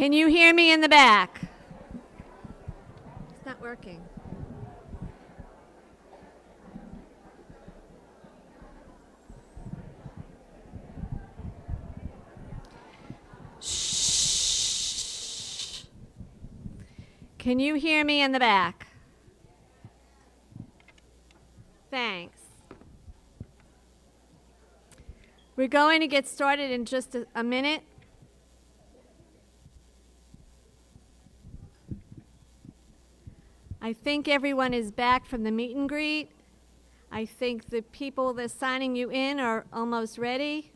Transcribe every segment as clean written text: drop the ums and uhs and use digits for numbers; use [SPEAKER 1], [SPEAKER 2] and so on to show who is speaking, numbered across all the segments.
[SPEAKER 1] Can you hear me in the back? It's not working. Shh. Can you hear me in the back? Thanks. We're going to get started in just a minute. I think everyone is back from the meet and greet. I think the people that are signing you in are almost ready.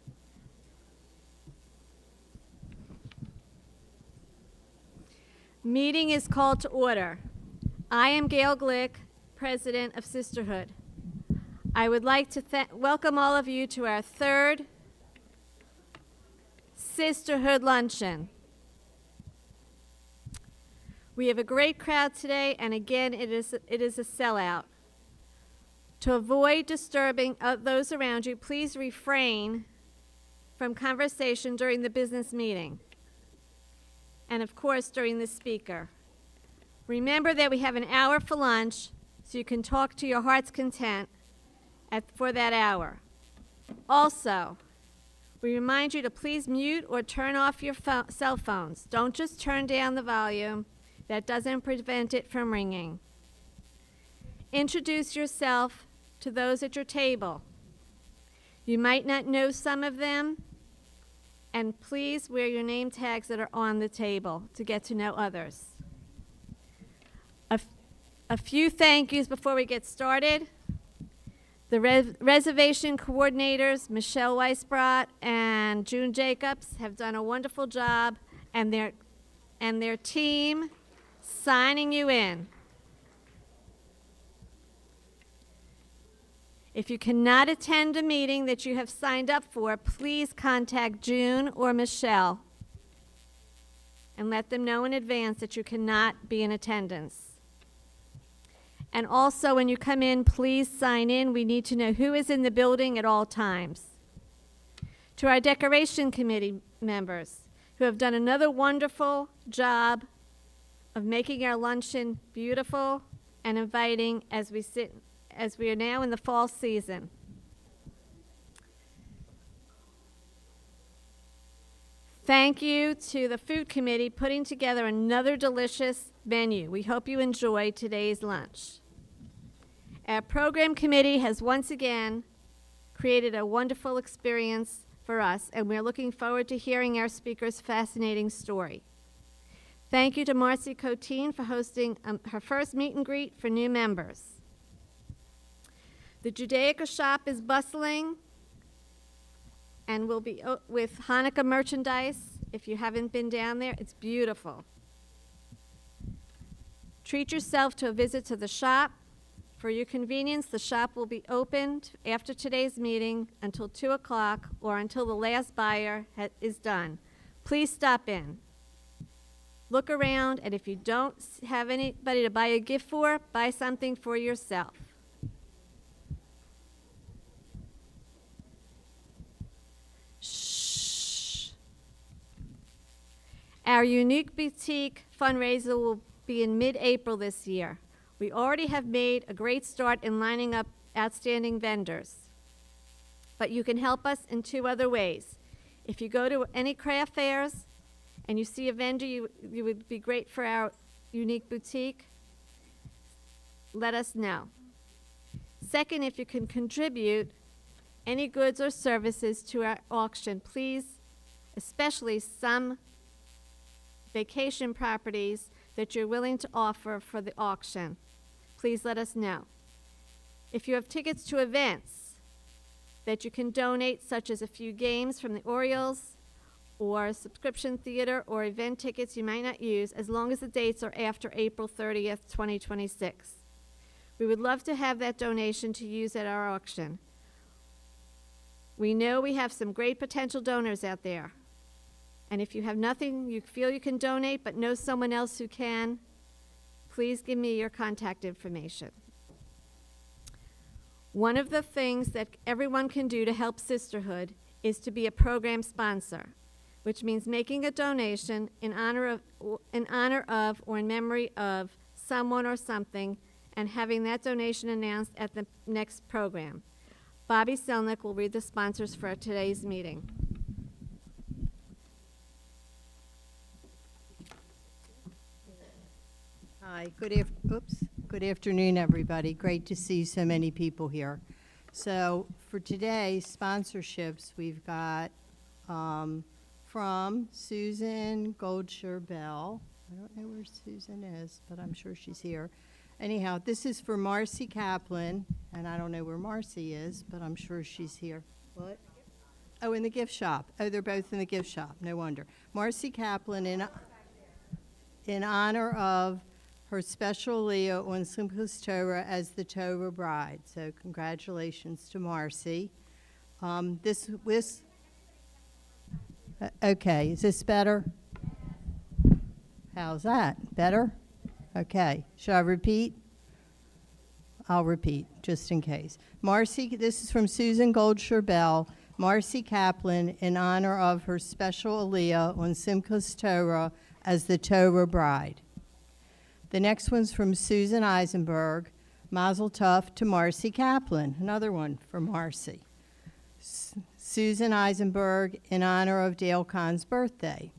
[SPEAKER 1] Meeting is called to order. I am Gail Glick, President of Sisterhood. I would like to welcome all of you to our third Sisterhood Luncheon. We have a great crowd today, and again, it is a sellout. To avoid disturbing those around you, please refrain from conversation during the business meeting, and of course, during the speaker. Remember that we have an hour for lunch, so you can talk to your heart's content for that hour. Also, we remind you to please mute or turn off your cell phones. Don't just turn down the volume. That doesn't prevent it from ringing. Introduce yourself to those at your table. You might not know some of them, and please wear your name tags that are on the table to get to know others. A few thank yous before we get started. The reservation coordinators, Michelle Weisbrot and June Jacobs, have done a wonderful job, and their team signing you in. If you cannot attend a meeting that you have signed up for, please contact June or Michelle and let them know in advance that you cannot be in attendance. And also, when you come in, please sign in. We need to know who is in the building at all times. To our decoration committee members who have done another wonderful job of making our luncheon beautiful and inviting as we are now in the fall season. Thank you to the food committee putting together another delicious menu. We hope you enjoy today's lunch. Our program committee has once again created a wonderful experience for us, and we're looking forward to hearing our speaker's fascinating story. Thank you to Marcy Coteen for hosting her first meet and greet for new members. The Judaica shop is bustling and will be with Hanukkah merchandise. If you haven't been down there, it's beautiful. Treat yourself to a visit to the shop. For your convenience, the shop will be opened after today's meeting until 2 o'clock or until the last buyer is done. Please stop in. Look around, and if you don't have anybody to buy a gift for, buy something for yourself. Shh. Our Unique Boutique fundraiser will be in mid-April this year. We already have made a great start in lining up outstanding vendors, but you can help us in 2 other ways. If you go to any craft fairs and you see a vendor you would be great for our Unique Boutique, let us know. Second, if you can contribute any goods or services to our auction, please, especially some vacation properties that you're willing to offer for the auction, please let us know. If you have tickets to events that you can donate, such as a few games from the Orioles or subscription theater or event tickets you might not use, as long as the dates are after April 30th, 2026. We would love to have that donation to use at our auction. We know we have some great potential donors out there. And if you have nothing you feel you can donate but know someone else who can, please give me your contact information. One of the things that everyone can do to help Sisterhood is to be a program sponsor. which means making a donation in honor of or in memory of someone or something, and having that donation announced at the next program. Bobby Selnick will read the sponsors for today's meeting.
[SPEAKER 2] Hi, good afternoon, everybody. Great to see so many people here. So for today's sponsorships, we've got from Susan Goldshire-Bell. I don't know where Susan is, but I'm sure she's here. Anyhow, this is for Marcy Kaplan, and I don't know where Marcy is, but I'm sure she's here. What? Oh, in the gift shop. Oh, they're both in the gift shop. No wonder. Marcy Kaplan in honor of her special Leah on Simchas Torah as the Torah bride. So congratulations to Marcy. Okay, is this better? How's that? Better? Okay. Should I repeat? I'll repeat, just in case. Marcy, this is from Susan Goldshire-Bell. Marcy Kaplan in honor of her special Aliyah on Simchas Torah as the Torah bride. The next one's from Susan Eisenberg. Mazel Tov to Marcy Kaplan. Another one for Marcy. Susan Eisenberg in honor of Dale Kahn's birthday.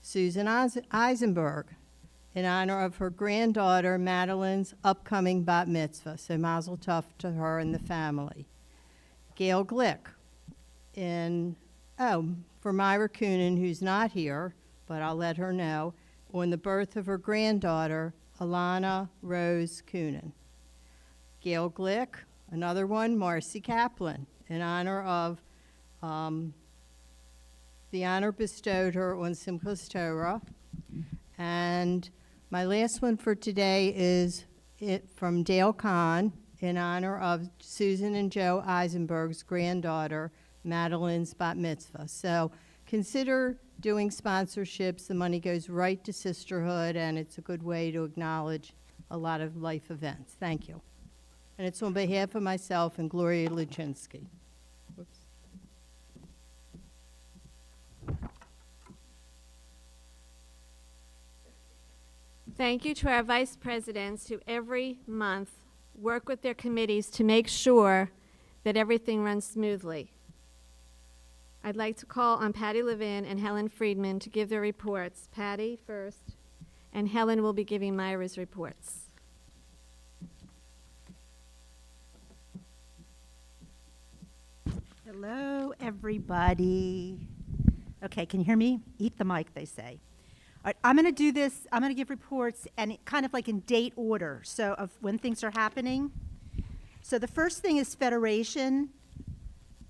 [SPEAKER 2] Susan Eisenberg in honor of her granddaughter Madeline's upcoming bat mitzvah. So Mazel Tov to her and the family. Gail Glick for Myra Coonan, who's not here, but I'll let her know, on the birth of her granddaughter, Alana Rose Coonan. Gail Glick, another one, Marcy Kaplan, in honor of the honor bestowed her on Simchas Torah. And my last one for today is from Dale Kahn, in honor of Susan and Joe Eisenberg's granddaughter, Madeline's bat mitzvah. So consider doing sponsorships. The money goes right to Sisterhood, and it's a good way to acknowledge a lot of life events. Thank you. And it's on behalf of myself and Gloria Luchinsky. Whoops.
[SPEAKER 1] Thank you to our vice presidents who every month work with their committees to make sure that everything runs smoothly. I'd like to call on Patty Levin and Helen Friedman to give their reports. Patty first, and Helen will be giving Myra's reports.
[SPEAKER 3] Hello, everybody. Okay, can you hear me? Eat the mic, they say. All right, I'm going to do this. I'm going to give reports, and kind of like in date order, so of when things are happening. So the first thing is Federation.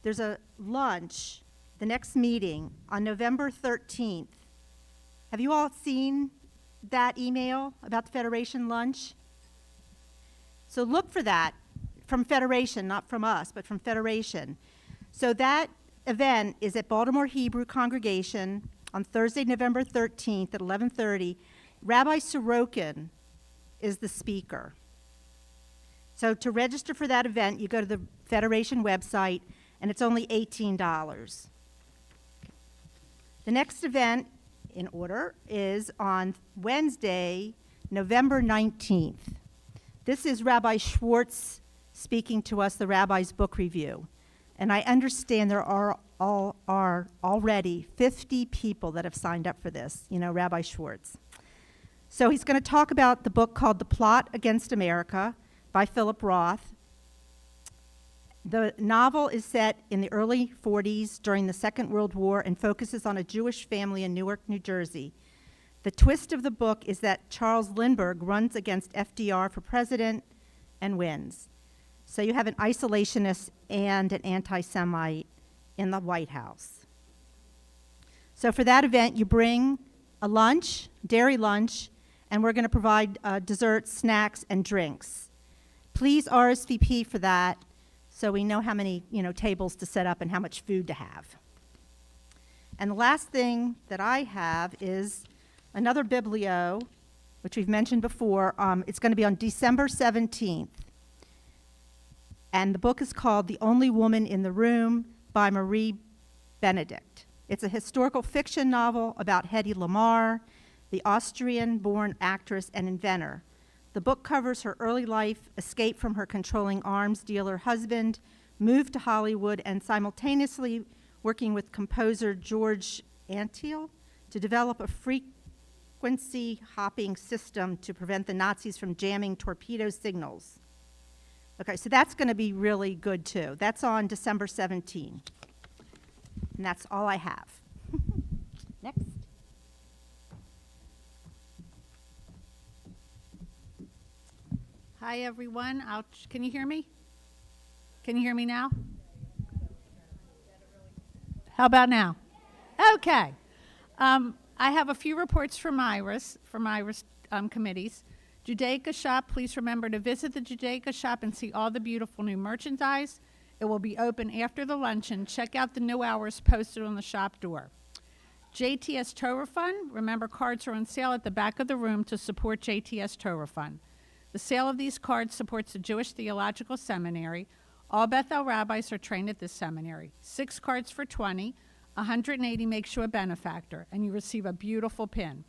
[SPEAKER 3] There's a lunch, the next meeting, on November 13th. Have you all seen that email about the Federation lunch? So look for that from Federation, not from us, but from Federation. So that event is at Baltimore Hebrew Congregation on Thursday, November 13th at 11:30. Rabbi Sorokin is the speaker. So to register for that event, you go to the Federation website, and it's only $18. The next event in order is on Wednesday, November 19th. This is Rabbi Schwartz speaking to us, the Rabbi's Book Review. And I understand there are already 50 people that have signed up for this, Rabbi Schwartz. So he's going to talk about the book called The Plot Against America by Philip Roth. The novel is set in the early 40s during the Second World War and focuses on a Jewish family in Newark, New Jersey. The twist of the book is that Charles Lindbergh runs against FDR for president and wins. So you have an isolationist and an anti-Semite in the White House. So for that event, you bring a lunch, dairy lunch, and we're going to provide desserts, snacks, and drinks. Please RSVP for that so we know how many tables to set up and how much food to have. And the last thing that I have is another biblio, which we've mentioned before. It's going to be on December 17th. And the book is called The Only Woman in the Room by Marie Benedict. It's a historical fiction novel about Hedy Lamarr, the Austrian-born actress and inventor. The book covers her early life, escape from her controlling arms dealer husband, move to Hollywood, and simultaneously working with composer George Antheil to develop a frequency hopping system to prevent the Nazis from jamming torpedo signals. Okay, so that's going to be really good too. That's on December 17. And that's all I have. Next.
[SPEAKER 4] Hi, everyone. Can you hear me? Can you hear me now? How about now? Okay. I have a few reports from Iris committees. Judaica Shop, please remember to visit the Judaica Shop and see all the beautiful new merchandise. It will be open after the luncheon. Check out the new hours posted on the shop door. JTS Torah Fund, remember cards are on sale at the back of the room to support JTS Torah Fund. The sale of these cards supports the Jewish Theological Seminary. All Beth El rabbis are trained at this seminary. 6 cards for $20, 180 makes you a benefactor, and you receive a beautiful pin.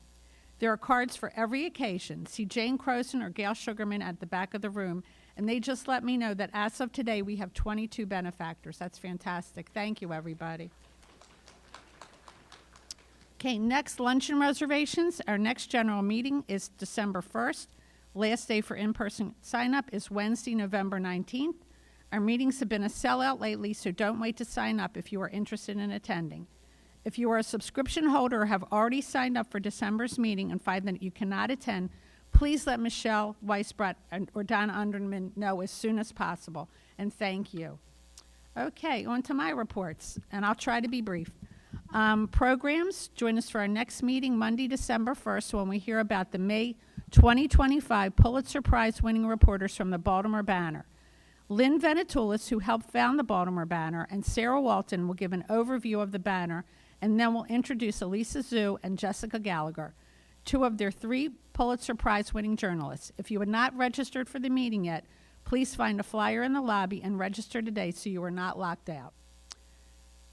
[SPEAKER 4] There are cards for every occasion. See Jane Croson or Gail Sugarman at the back of the room, and they just let me know that as of today, we have 22 benefactors. That's fantastic. Thank you, everybody. Okay, next, luncheon reservations. Our next general meeting is December 1st. Last day for in-person sign-up is Wednesday, November 19th. Our meetings have been a sellout lately, so don't wait to sign up if you are interested in attending. If you are a subscription holder or have already signed up for December's meeting and find that you cannot attend, please let Michelle Weisbrot or Donna Underman know as soon as possible, and thank you. Okay, on to my reports, and I'll try to be brief. Programs, join us for our next meeting Monday, December 1st, when we hear about the May 2025 Pulitzer Prize winning reporters from the Baltimore Banner. Lynn Venetoulis, who helped found the Baltimore Banner, and Sarah Walton will give an overview of the Banner, and then we'll introduce Elisa Zhu and Jessica Gallagher, 2 of their 3 Pulitzer Prize winning journalists. If you are not registered for the meeting yet, please find a flyer in the lobby and register today so you are not locked out.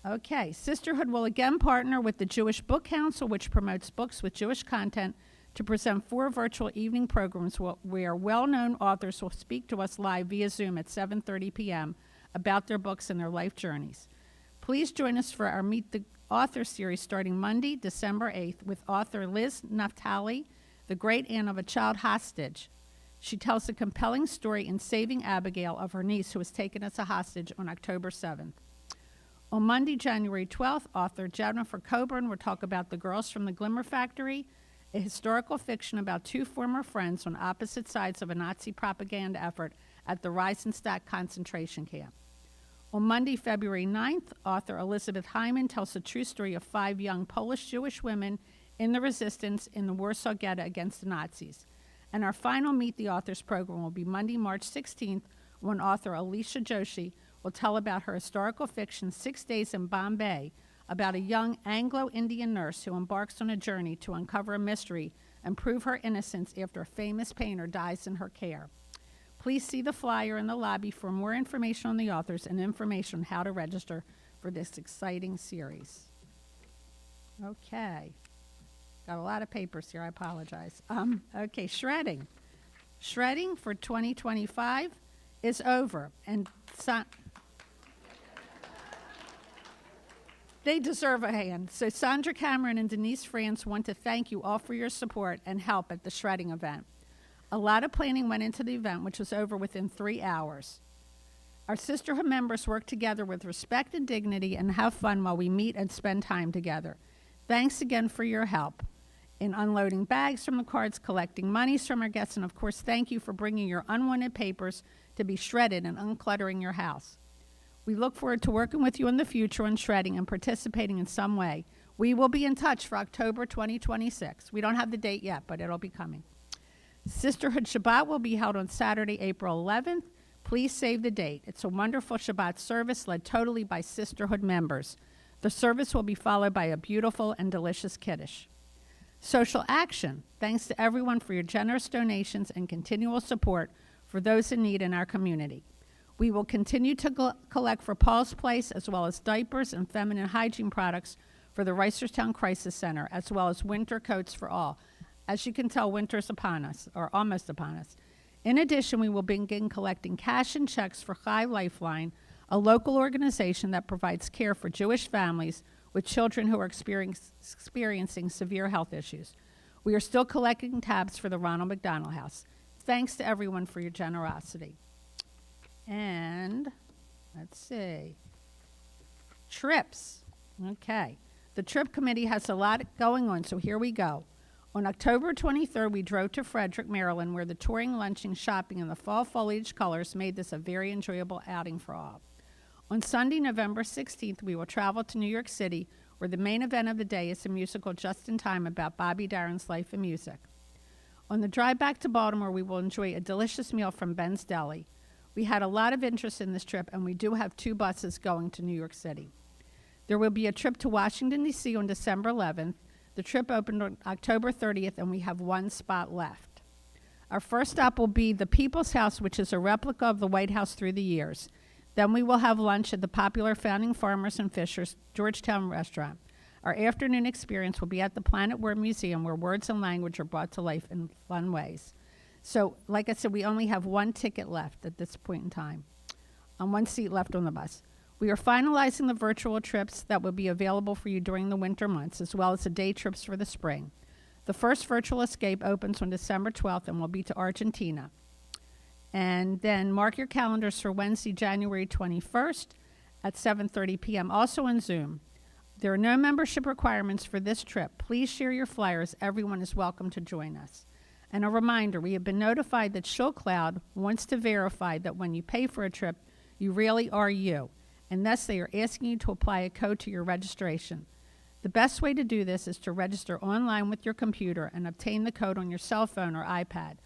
[SPEAKER 4] Okay, Sisterhood will again partner with the Jewish Book Council, which promotes books with Jewish content, to present 4 virtual evening programs where well-known authors will speak to us live via Zoom at 7:30 p.m. about their books and their life journeys. Please join us for our Meet the Author series starting Monday, December 8th, with author Liz Naftali, the great aunt of a child hostage. She tells a compelling story in Saving Abigail of her niece who was taken as a hostage on October 7th. On Monday, January 12th, author Jennifer Coburn will talk about The Girls from the Glimmer Factory, a historical fiction about 2 former friends on opposite sides of a Nazi propaganda effort at the Reisenstadt concentration camp. On Monday, February 9th, author Elizabeth Hyman tells the true story of 5 young Polish-Jewish women in the resistance in the Warsaw Ghetto against the Nazis. And our final Meet the Authors program will be Monday, March 16th, when author Alicia Joshi will tell about her historical fiction, 6 Days in Bombay, about a young Anglo-Indian nurse who embarks on a journey to uncover a mystery and prove her innocence after a famous painter dies in her care. Please see the flyer in the lobby for more information on the authors and information on how to register for this exciting series. Okay. Got a lot of papers here, I apologize. Okay, shredding. Shredding for 2025 is over, and they deserve a hand. So Sandra Cameron and Denise France want to thank you all for your support and help at the shredding event. A lot of planning went into the event, which was over within 3 hours. Our Sisterhood members work together with respect and dignity and have fun while we meet and spend time together. Thanks again for your help in unloading bags from the cards, collecting monies from our guests, and of course, thank you for bringing your unwanted papers to be shredded and uncluttering your house. We look forward to working with you in the future on shredding and participating in some way. We will be in touch for October 2026. We don't have the date yet, but it'll be coming. Sisterhood Shabbat will be held on Saturday, April 11th. Please save the date. It's a wonderful Shabbat service led totally by Sisterhood members. The service will be followed by a beautiful and delicious Kiddush. Social action. Thanks to everyone for your generous donations and continual support for those in need in our community. We will continue to collect for Paul's Place as well as diapers and feminine hygiene products for the Reisterstown Crisis Center, as well as winter coats for all. As you can tell, winter's upon us, or almost upon us. In addition, we will begin collecting cash and checks for Chai Lifeline, a local organization that provides care for Jewish families with children who are experiencing severe health issues. We are still collecting tabs for the Ronald McDonald House. Thanks to everyone for your generosity. And let's see. Trips. Okay. The trip committee has a lot going on, so here we go. On October 23rd, we drove to Frederick, Maryland, where the touring, lunching, shopping, and the fall foliage colors made this a very enjoyable outing for all. On Sunday, November 16th, we will travel to New York City, where the main event of the day is a musical Just in Time about Bobby Darin's life and music. On the drive back to Baltimore, we will enjoy a delicious meal from Ben's Deli. We had a lot of interest in this trip, and we do have 2 buses going to New York City. There will be a trip to Washington, D.C. on December 11th. The trip opened on October 30th, and we have 1 spot left. Our first stop will be the People's House, which is a replica of the White House through the years. Then we will have lunch at the popular Founding Farmers and Fishers Georgetown restaurant. Our afternoon experience will be at the Planet Word Museum, where words and language are brought to life in fun ways. So, like I said, we only have 1 ticket left at this point in time, 1 seat left on the bus. We are finalizing the virtual trips that will be available for you during the winter months, as well as the day trips for the spring. The first virtual escape opens on December 12th and will be to Argentina. And then mark your calendars for Wednesday, January 21st at 7:30 p.m., also on Zoom. There are no membership requirements for this trip. Please share your flyers. Everyone is welcome to join us. And a reminder, we have been notified that ShowCloud wants to verify that when you pay for a trip, you really are you. And thus they are asking you to apply a code to your registration. The best way to do this is to register online with your computer and obtain the code on your cell phone or iPad.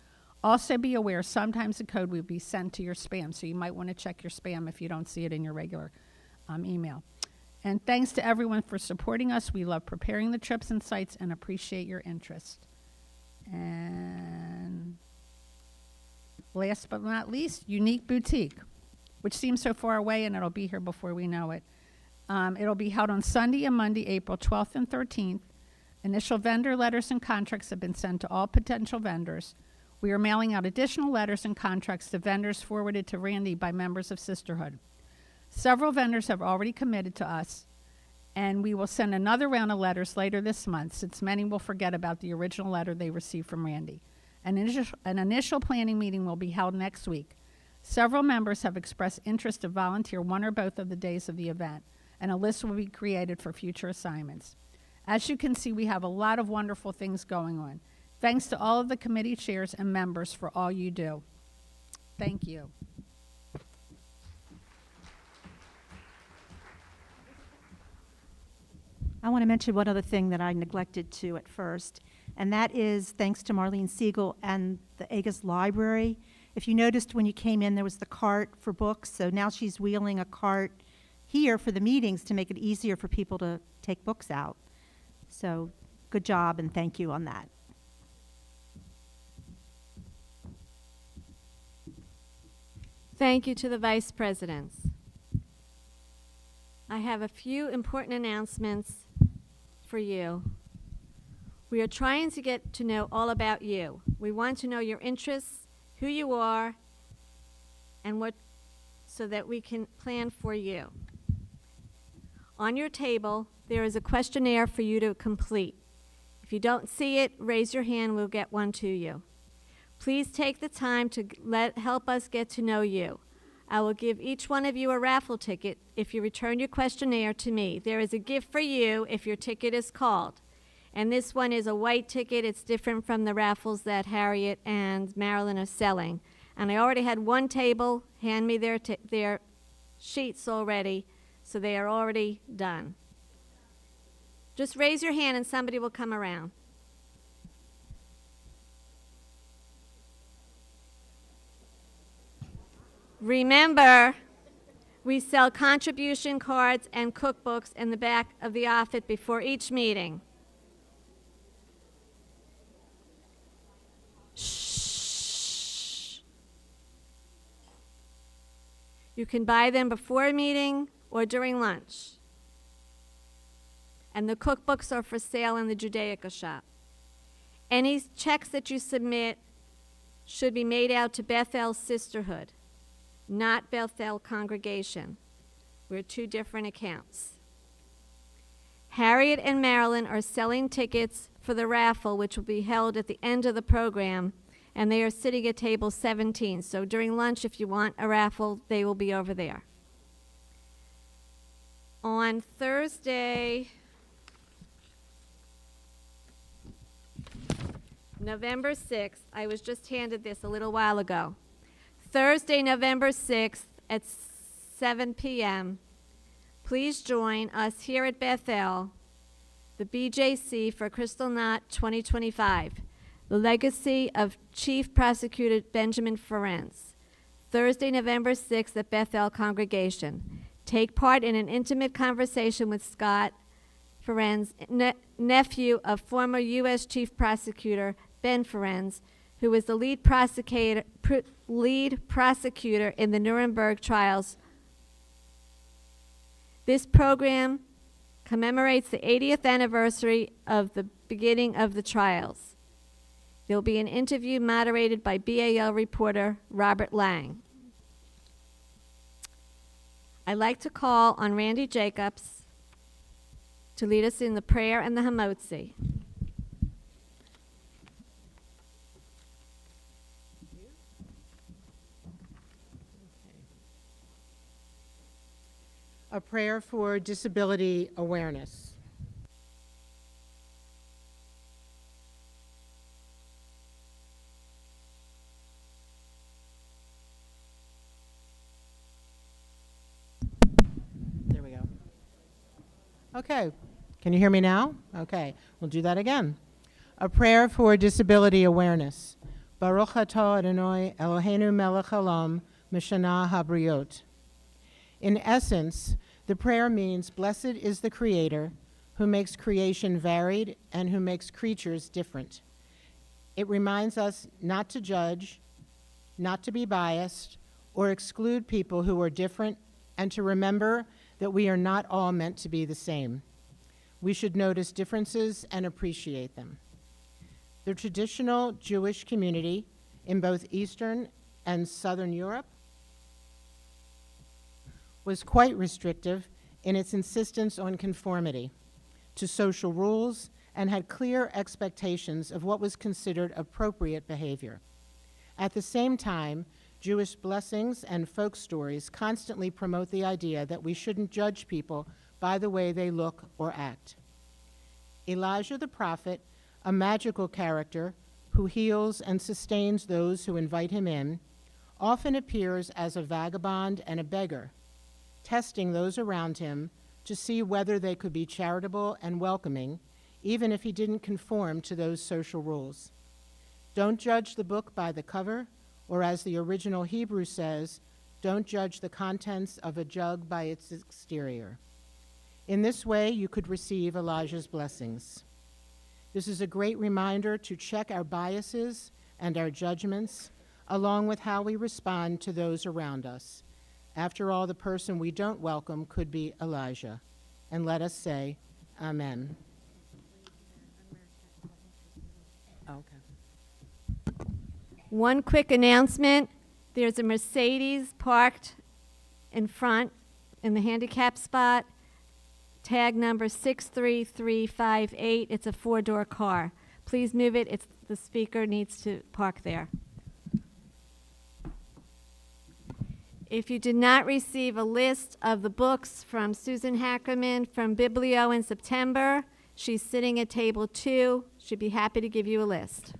[SPEAKER 4] Also be aware sometimes the code will be sent to your spam, so you might want to check your spam if you don't see it in your regular email. And thanks to everyone for supporting us. We love preparing the trips and sites and appreciate your interest. And last but not least, Unique Boutique, which seems so far away, and it'll be here before we know it. It'll be held on Sunday and Monday, April 12th and 13th. Initial vendor letters and contracts have been sent to all potential vendors. We are mailing out additional letters and contracts to vendors forwarded to Randy by members of Sisterhood. Several vendors have already committed to us, and we will send another round of letters later this month, since many will forget about the original letter they received from Randy. An initial planning meeting will be held next week. Several members have expressed interest to volunteer 1 or both of the days of the event, and a list will be created for future assignments. As you can see, we have a lot of wonderful things going on. Thanks to all of the committee chairs and members for all you do. Thank you.
[SPEAKER 3] I want to mention one other thing that I neglected to at first, and that is thanks to Marlene Siegel and the Agus Library. If you noticed when you came in, there was the cart for books, so now she's wheeling a cart here for the meetings to make it easier for people to take books out. So good job and thank you on that.
[SPEAKER 1] Thank you to the vice presidents. I have a few important announcements for you. We are trying to get to know all about you. We want to know your interests, who you are, and what, so that we can plan for you. On your table, there is a questionnaire for you to complete. If you don't see it, raise your hand, we'll get one to you. Please take the time to help us get to know you. I will give each one of you a raffle ticket if you return your questionnaire to me. There is a gift for you if your ticket is called. And this one is a white ticket. It's different from the raffles that Harriet and Marilyn are selling. And I already had one table hand me their sheets already, so they are already done. Just raise your hand and somebody will come around. Remember, we sell contribution cards and cookbooks in the back of the office before each meeting. Shh. You can buy them before a meeting or during lunch. and the cookbooks are for sale in the Judaica shop. Any checks that you submit should be made out to Beth El Sisterhood, not Beth El Congregation. We're two different accounts. Harriet and Marilyn are selling tickets for the raffle, which will be held at the end of the program, and they are sitting at table 17. So during lunch, if you want a raffle, they will be over there. On Thursday, November 6th, I was just handed this a little while ago. Thursday, November 6th at 7 p.m., please join us here at Beth El, the BJC for Crystal Knot 2025, the legacy of Chief Prosecutor Benjamin Ferencz. Thursday, November 6th at Beth El Congregation. Take part in an intimate conversation with Scott Ferencz, nephew of former U.S. Chief Prosecutor Ben Ferencz, who was the lead prosecutor in the Nuremberg trials. This program commemorates the 80th anniversary of the beginning of the trials. There will be an interview moderated by BAL reporter Robert Lang. I'd like to call on Randy Jacobs to lead us in the prayer and the Hamotzi.
[SPEAKER 5] A prayer for disability awareness. There we go. Okay, can you hear me now? Okay, we'll do that again. A prayer for disability awareness. Baruch atah Adonai Eloheinu melech haolam mishana habriot. In essence, the prayer means, blessed is the Creator who makes creation varied and who makes creatures different. It reminds us not to judge, not to be biased, or exclude people who are different, and to remember that we are not all meant to be the same. We should notice differences and appreciate them. The traditional Jewish community in both Eastern and Southern Europe was quite restrictive in its insistence on conformity to social rules and had clear expectations of what was considered appropriate behavior. At the same time, Jewish blessings and folk stories constantly promote the idea that we shouldn't judge people by the way they look or act. Elijah the prophet, a magical character who heals and sustains those who invite him in, often appears as a vagabond and a beggar, testing those around him to see whether they could be charitable and welcoming, even if he didn't conform to those social rules. Don't judge the book by the cover, or as the original Hebrew says, don't judge the contents of a jug by its exterior. In this way, you could receive Elijah's blessings. This is a great reminder to check our biases and our judgments, along with how we respond to those around us. After all, the person we don't welcome could be Elijah. And let us say, Amen. Okay.
[SPEAKER 1] One quick announcement. There's a Mercedes parked in front in the handicap spot. Tag number 63358. It's a 4-door car. Please move it. The speaker needs to park there. If you did not receive a list of the books from Susan Hackerman from Biblio in September, she's sitting at table 2. She'd be happy to give you a list.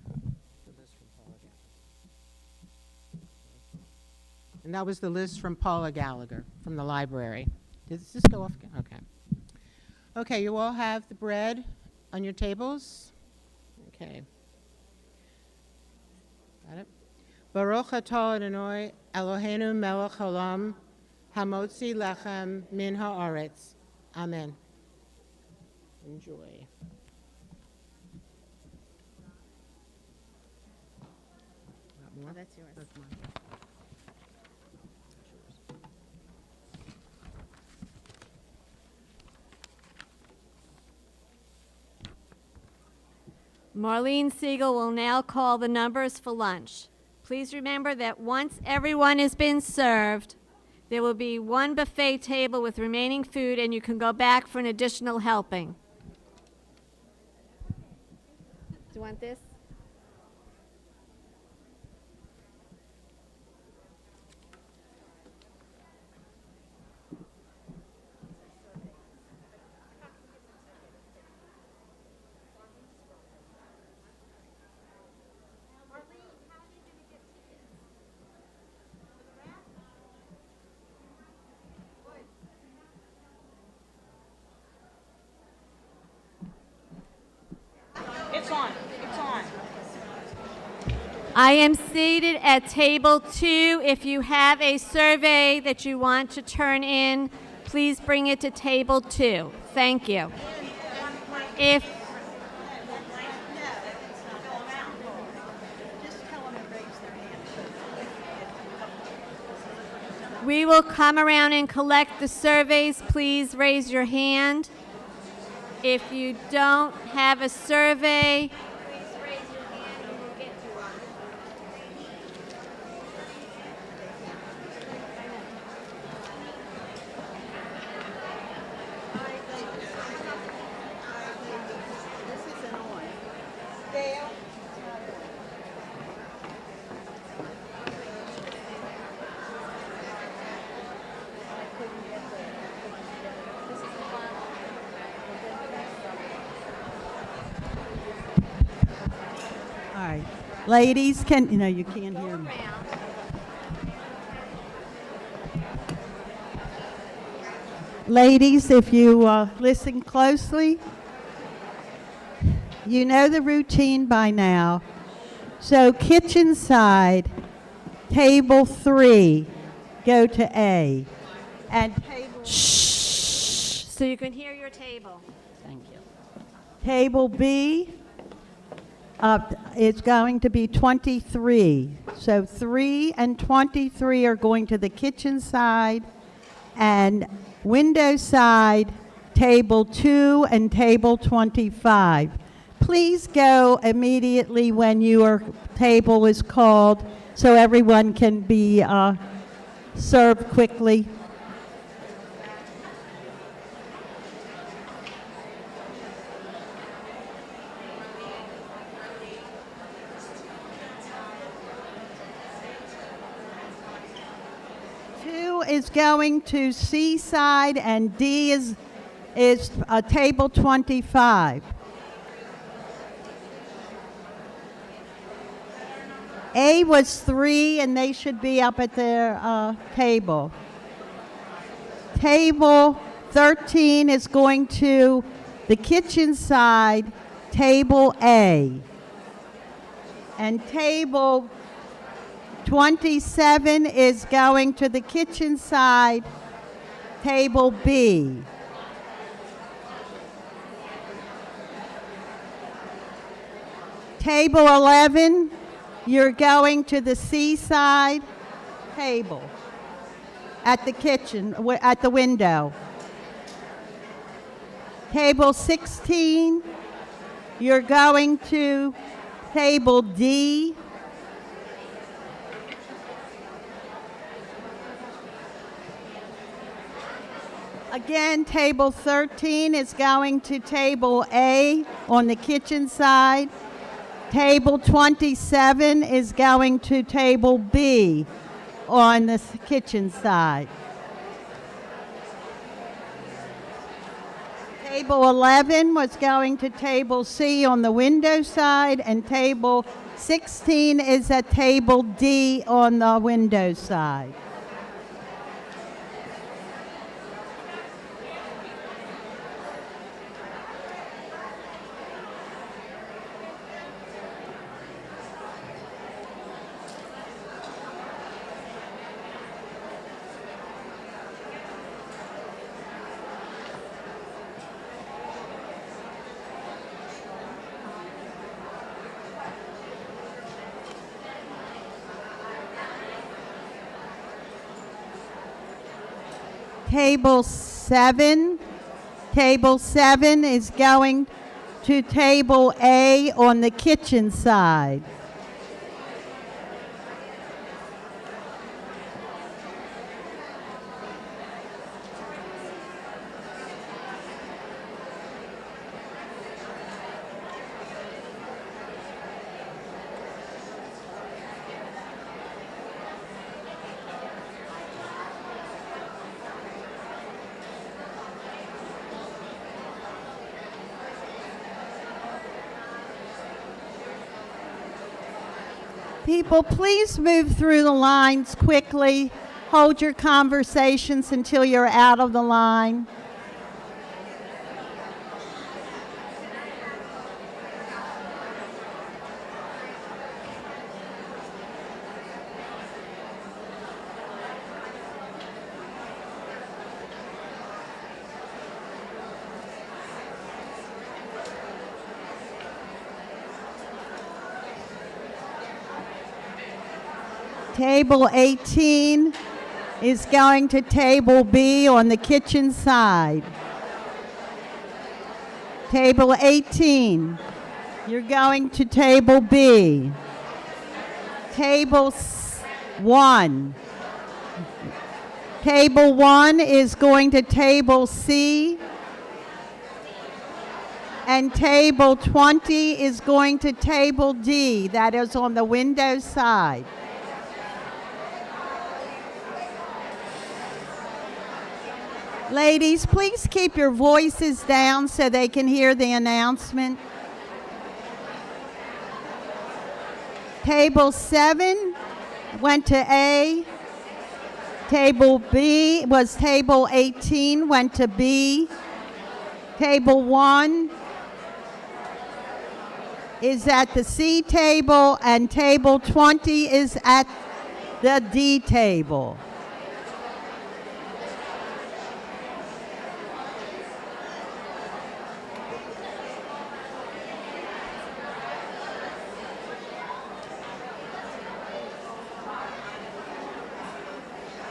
[SPEAKER 5] And that was the list from Paula Gallagher from the library. Did this go off? Okay. Okay, you all have the bread on your tables? Okay. Got it? Baruch atah Adonai Eloheinu melech haolam hamotzi lechem min haaretz. Amen. Enjoy. Got more?
[SPEAKER 1] Oh, that's yours.
[SPEAKER 5] That's mine.
[SPEAKER 1] Marlene Siegel will now call the numbers for lunch. Please remember that once everyone has been served, there will be one buffet table with remaining food, and you can go back for an additional helping. Do you want this?
[SPEAKER 6] It's on. It's on.
[SPEAKER 1] I am seated at table 2. If you have a survey that you want to turn in, please bring it to table 2. Thank you. If we will come around and collect the surveys, please raise your hand. If you don't have a survey, please raise your hand and we'll get you one.
[SPEAKER 7] All right. Ladies, you can't hear me. Ladies, if you listen closely, you know the routine by now. So kitchen side, table 3, go to A. And table,
[SPEAKER 1] So you can hear your table.
[SPEAKER 7] thank you. Table B, it's going to be 23. So 3 and 23 are going to the kitchen side, and window side, table 2 and table 25. Please go immediately when your table is called so everyone can be served quickly. Is going to C side, and D is table 25. A was 3, and they should be up at their table. Table 13 is going to the kitchen side, table A. And table 27 is going to the kitchen side, table B. Table 11, you're going to the C side table at the kitchen, at the window. Table 16, you're going to table D. Again, table 13 is going to table A on the kitchen side. Table 27 is going to table B on the kitchen side. Table 11 was going to table C on the window side, and table 16 is at table D on the window side. Table 7 is going to table A on the kitchen side. People, please move through the lines quickly. Hold your conversations until you're out of the line. Table 18 is going to table B on the kitchen side. Table 18, you're going to table B. Table 1. Table 1 is going to table C. And table 20 is going to table D. That is on the window side. Ladies, please keep your voices down so they can hear the announcement. Table 7 went to A. Table B was table 18, went to B. Table 1 is at the C table, and table 20 is at the D table.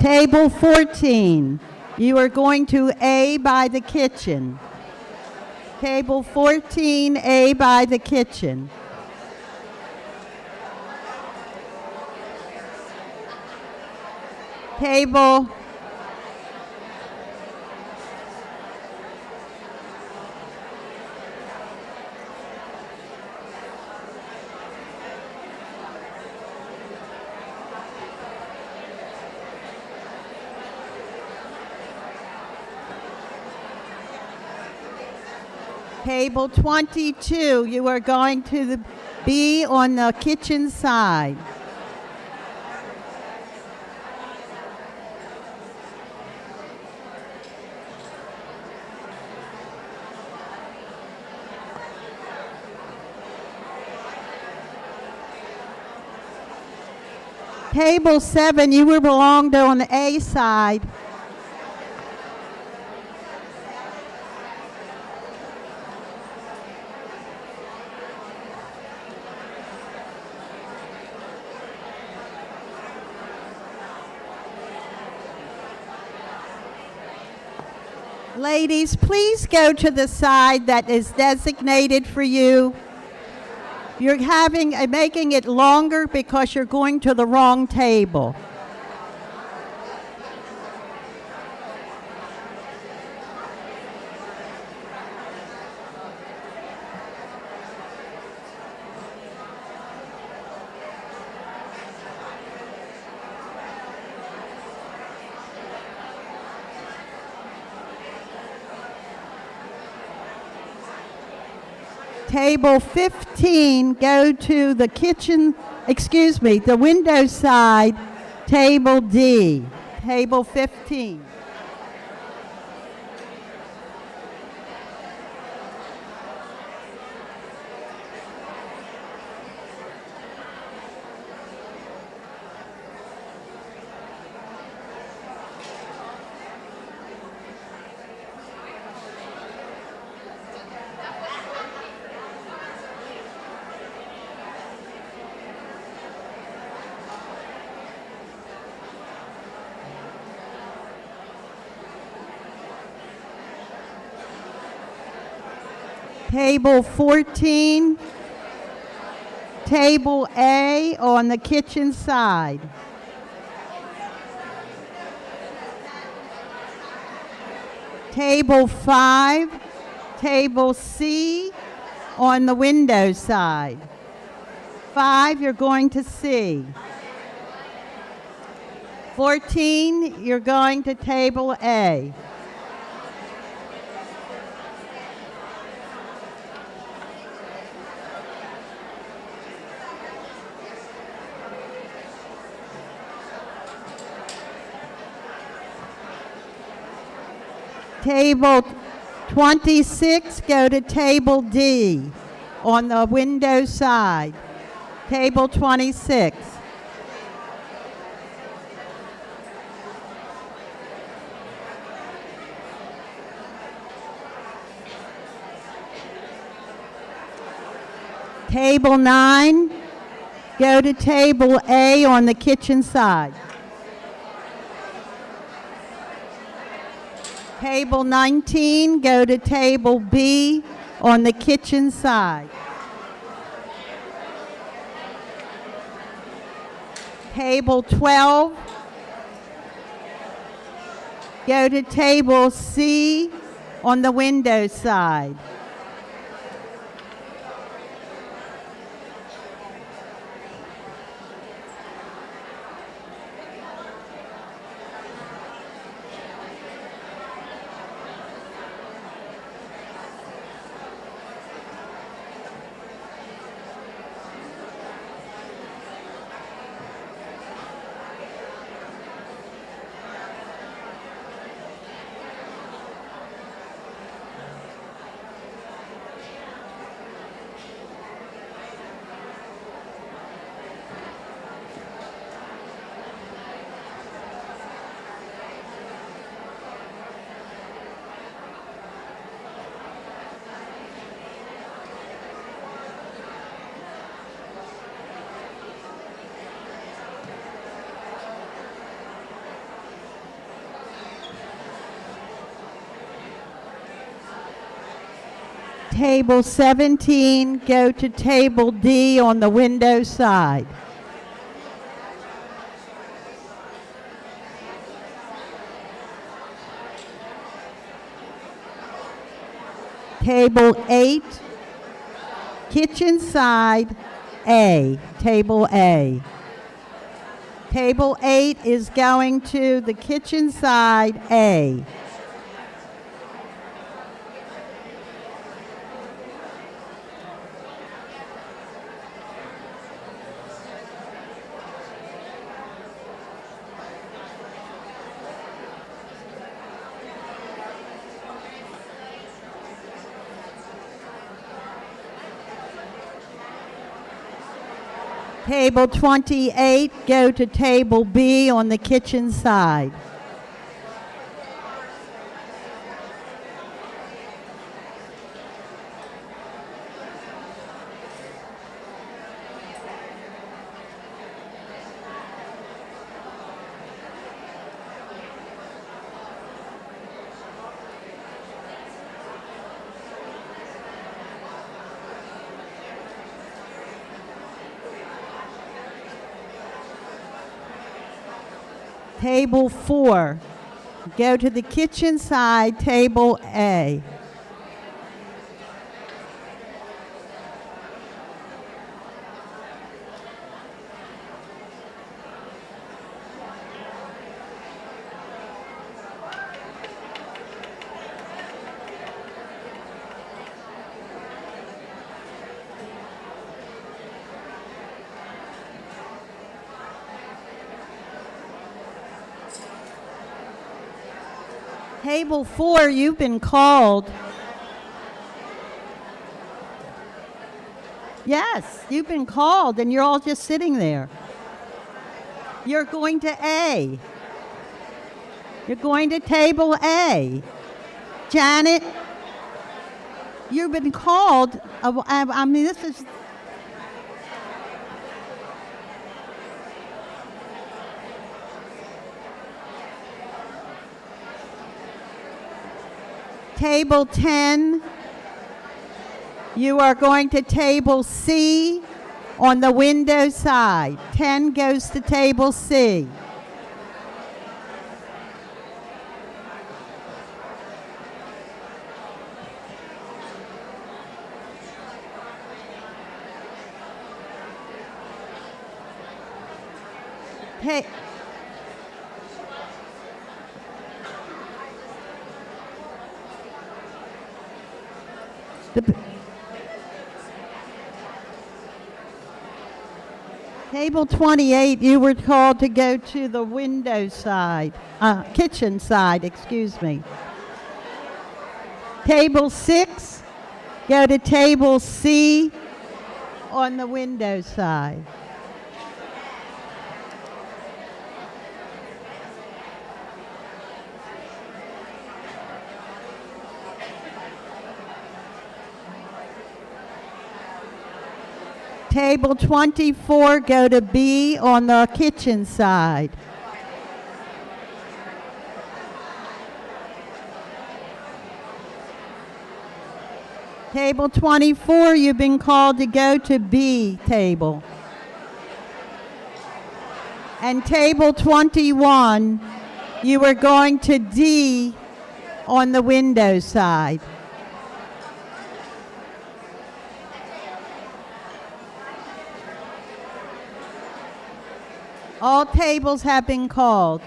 [SPEAKER 7] Table 14, you are going to A by the kitchen. Table 14, A by the kitchen. Table Table 22, you are going to be on the kitchen side. Table 7, you will belong to on the A side. Ladies, please go to the side that is designated for you. You're making it longer because you're going to the wrong table. Table 15, go to the the window side, table D, table 15. Table 14, Table A on the kitchen side. Table 5, Table C on the window side. 5, you're going to C. 14, you're going to Table A. Table 26, go to Table D on the window side. Table 26. Table 9, go to Table A on the kitchen side. Table 19, go to Table B on the kitchen side. Table 12, go to Table C on the window side. Table 17, go to Table D on the window side. Table 8, kitchen side A, Table A. Table 8 is going to the kitchen side A. Table 28, go to Table B on the kitchen side. Table 4, go to the kitchen side, Table A. Table 4, you've been called. Yes, you've been called and you're all just sitting there. You're going to A. You're going to Table A. Janet, you've been called. I mean, this is... Table 10, You are going to table C on the window side. 10 goes to table C. Hey. Table 28, you were called to go to the window side, kitchen side, excuse me. Table 6, go to table C on the window side. Table 24, go to B on the kitchen side. Table 24, you've been called to go to B table. And table 21, you were going to D on the window side. All tables have been called.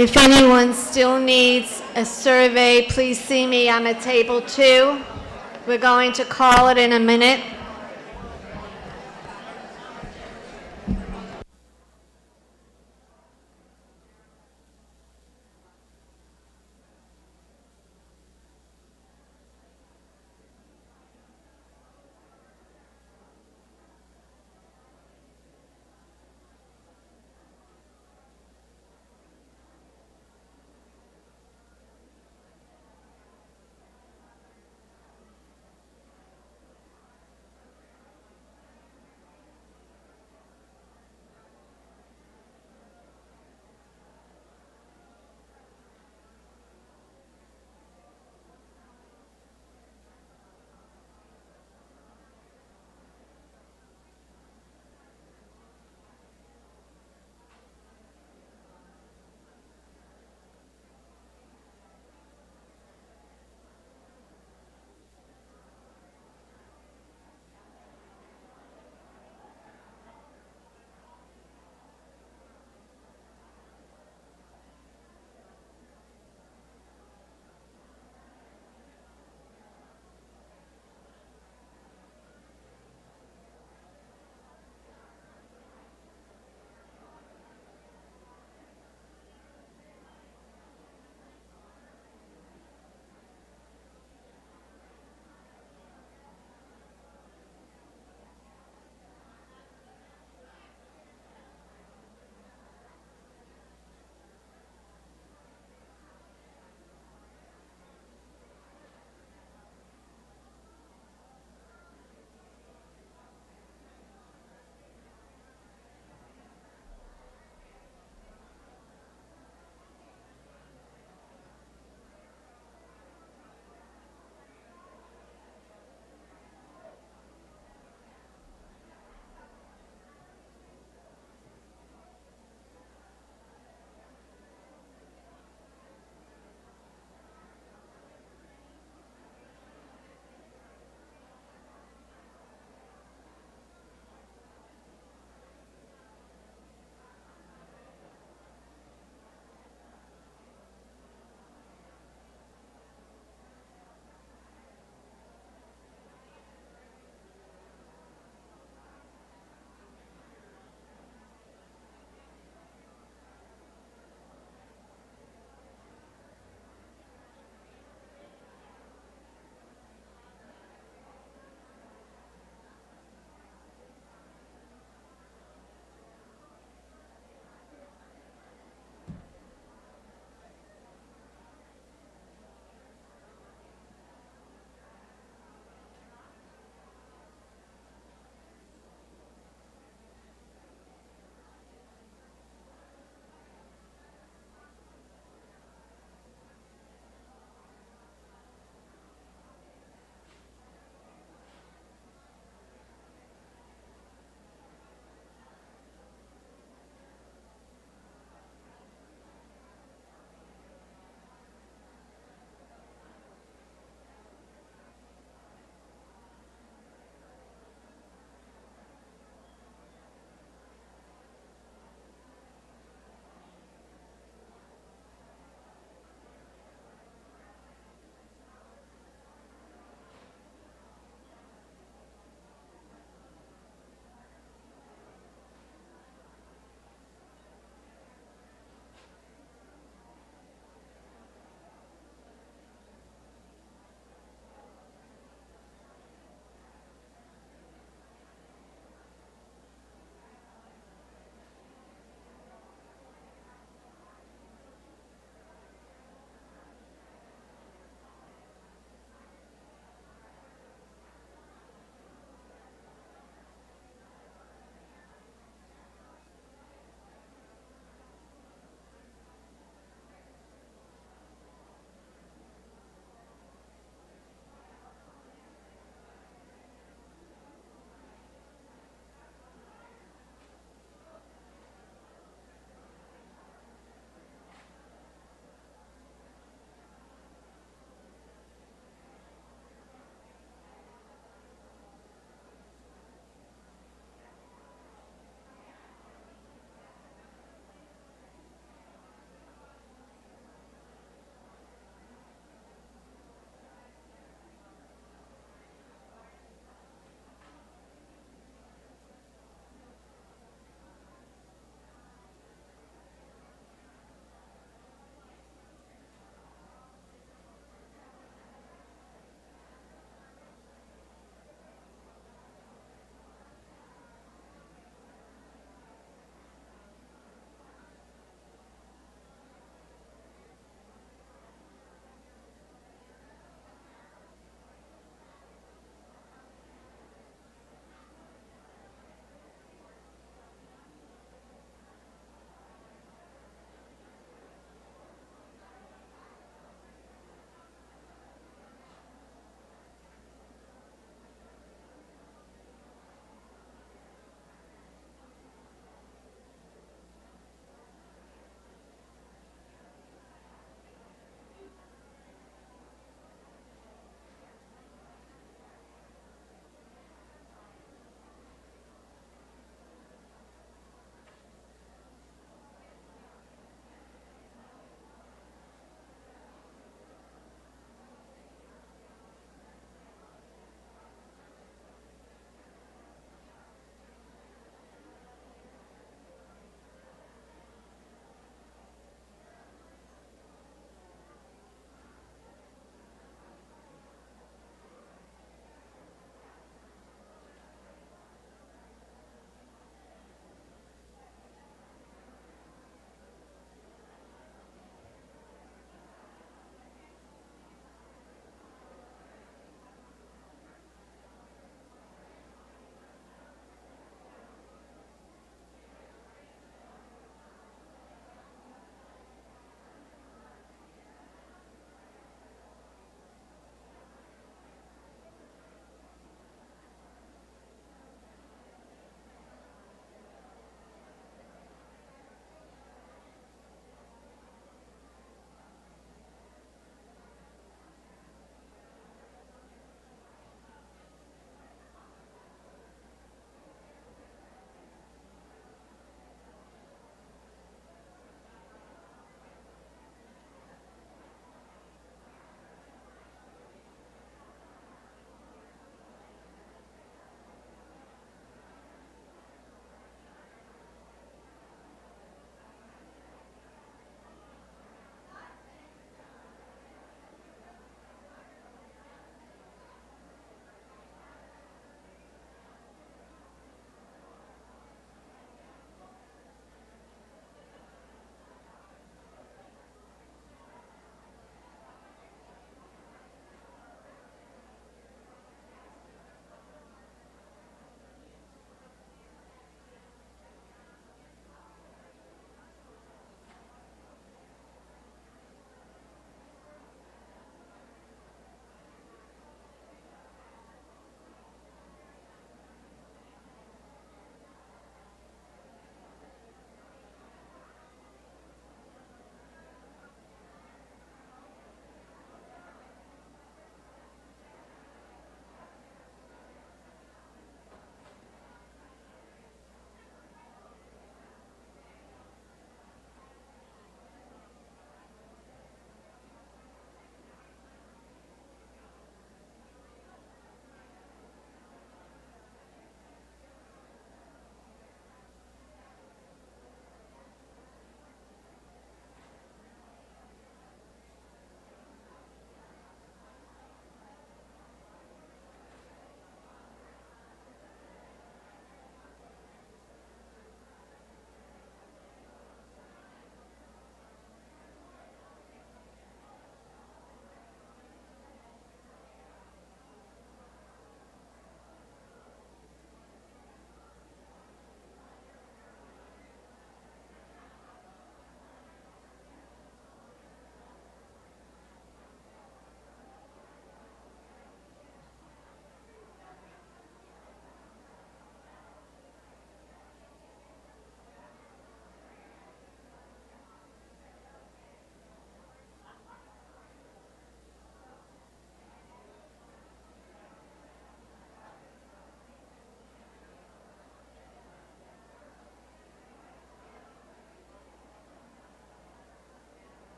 [SPEAKER 1] If anyone still needs a survey, please see me. I'm at table 2. We're going to call it in a minute.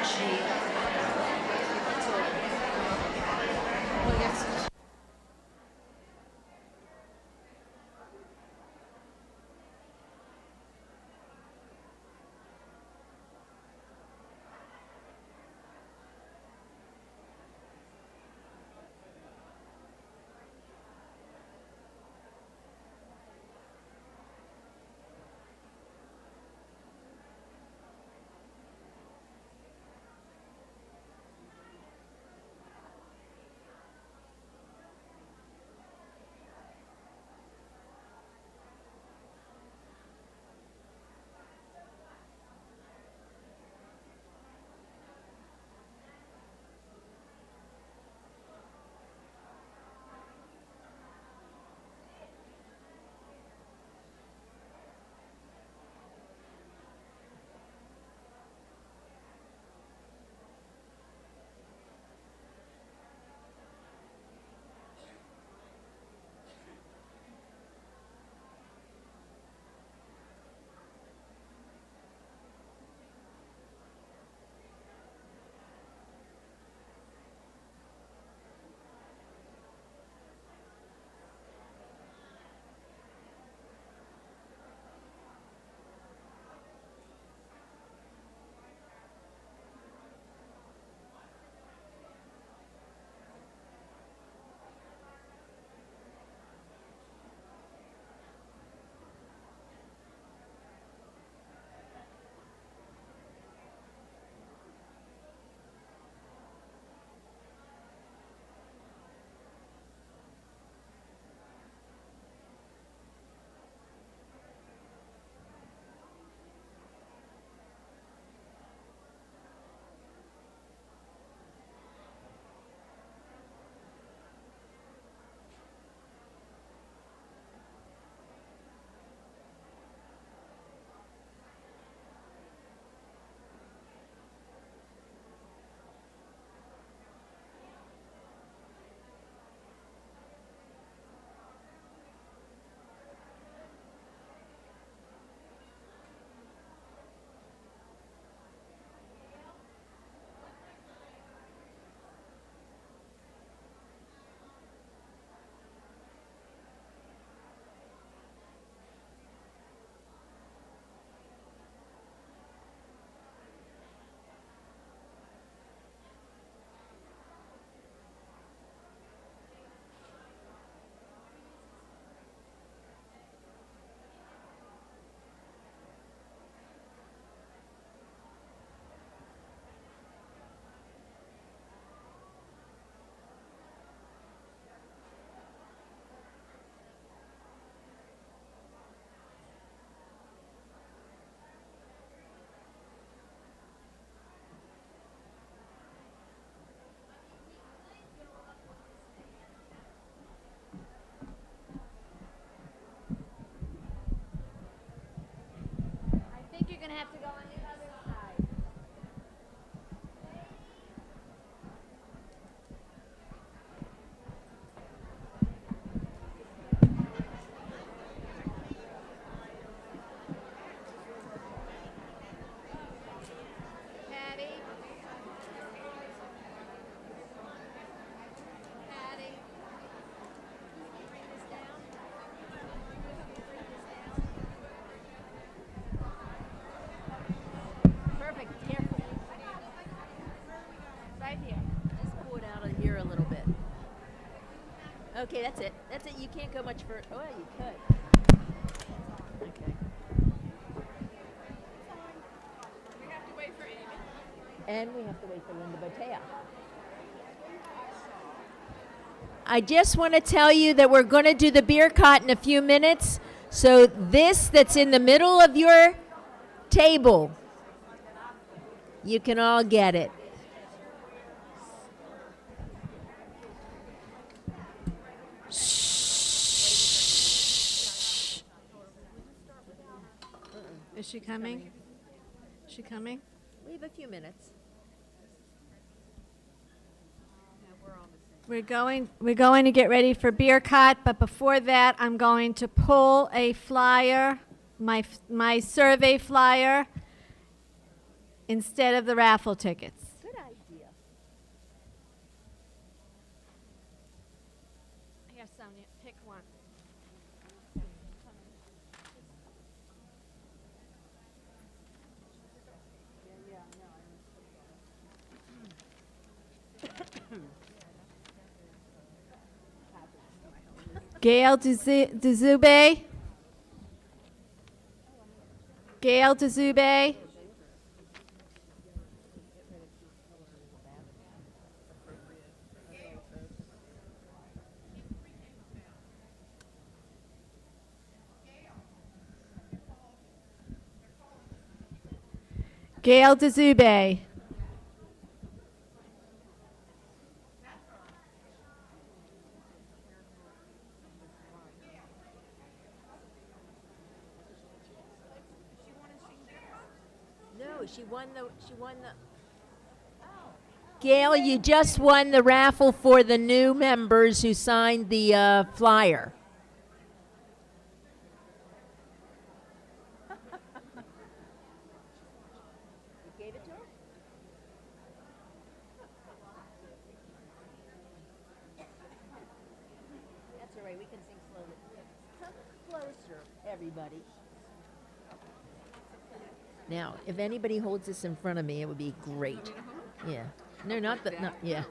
[SPEAKER 6] sheet. That's all.
[SPEAKER 4] Well, yes.
[SPEAKER 1] I think you're going to have to go on the other side. Patty. Patty. Bring this down. Perfect. Careful. Right here.
[SPEAKER 8] Just pull it out of here a little bit. Okay, that's it. That's it. You can't go much further. Oh, you could. Okay.
[SPEAKER 4] We have to wait for Amy.
[SPEAKER 8] And we have to wait for Linda Botea. I just want to tell you that we're going to do the beer cot in a few minutes. So this that's in the middle of your table, you can all get it.
[SPEAKER 1] Is she coming? Is she coming?
[SPEAKER 8] We have a few minutes.
[SPEAKER 1] We're going to get ready for beer cot, but before that, I'm going to pull a flyer, my survey flyer. instead of the raffle tickets.
[SPEAKER 8] Good idea.
[SPEAKER 1] Here, Sonia, pick one. Gail Dezube. Gail Dezube. Gail Dezube.
[SPEAKER 8] No, she won the. Gail, you just won the raffle for the new members who signed the flyer. You gave it to her? That's all right. We can sing slowly. Come closer, everybody. Now, if anybody holds this in front of me, it would be great. Yeah. No, not the. No, yeah.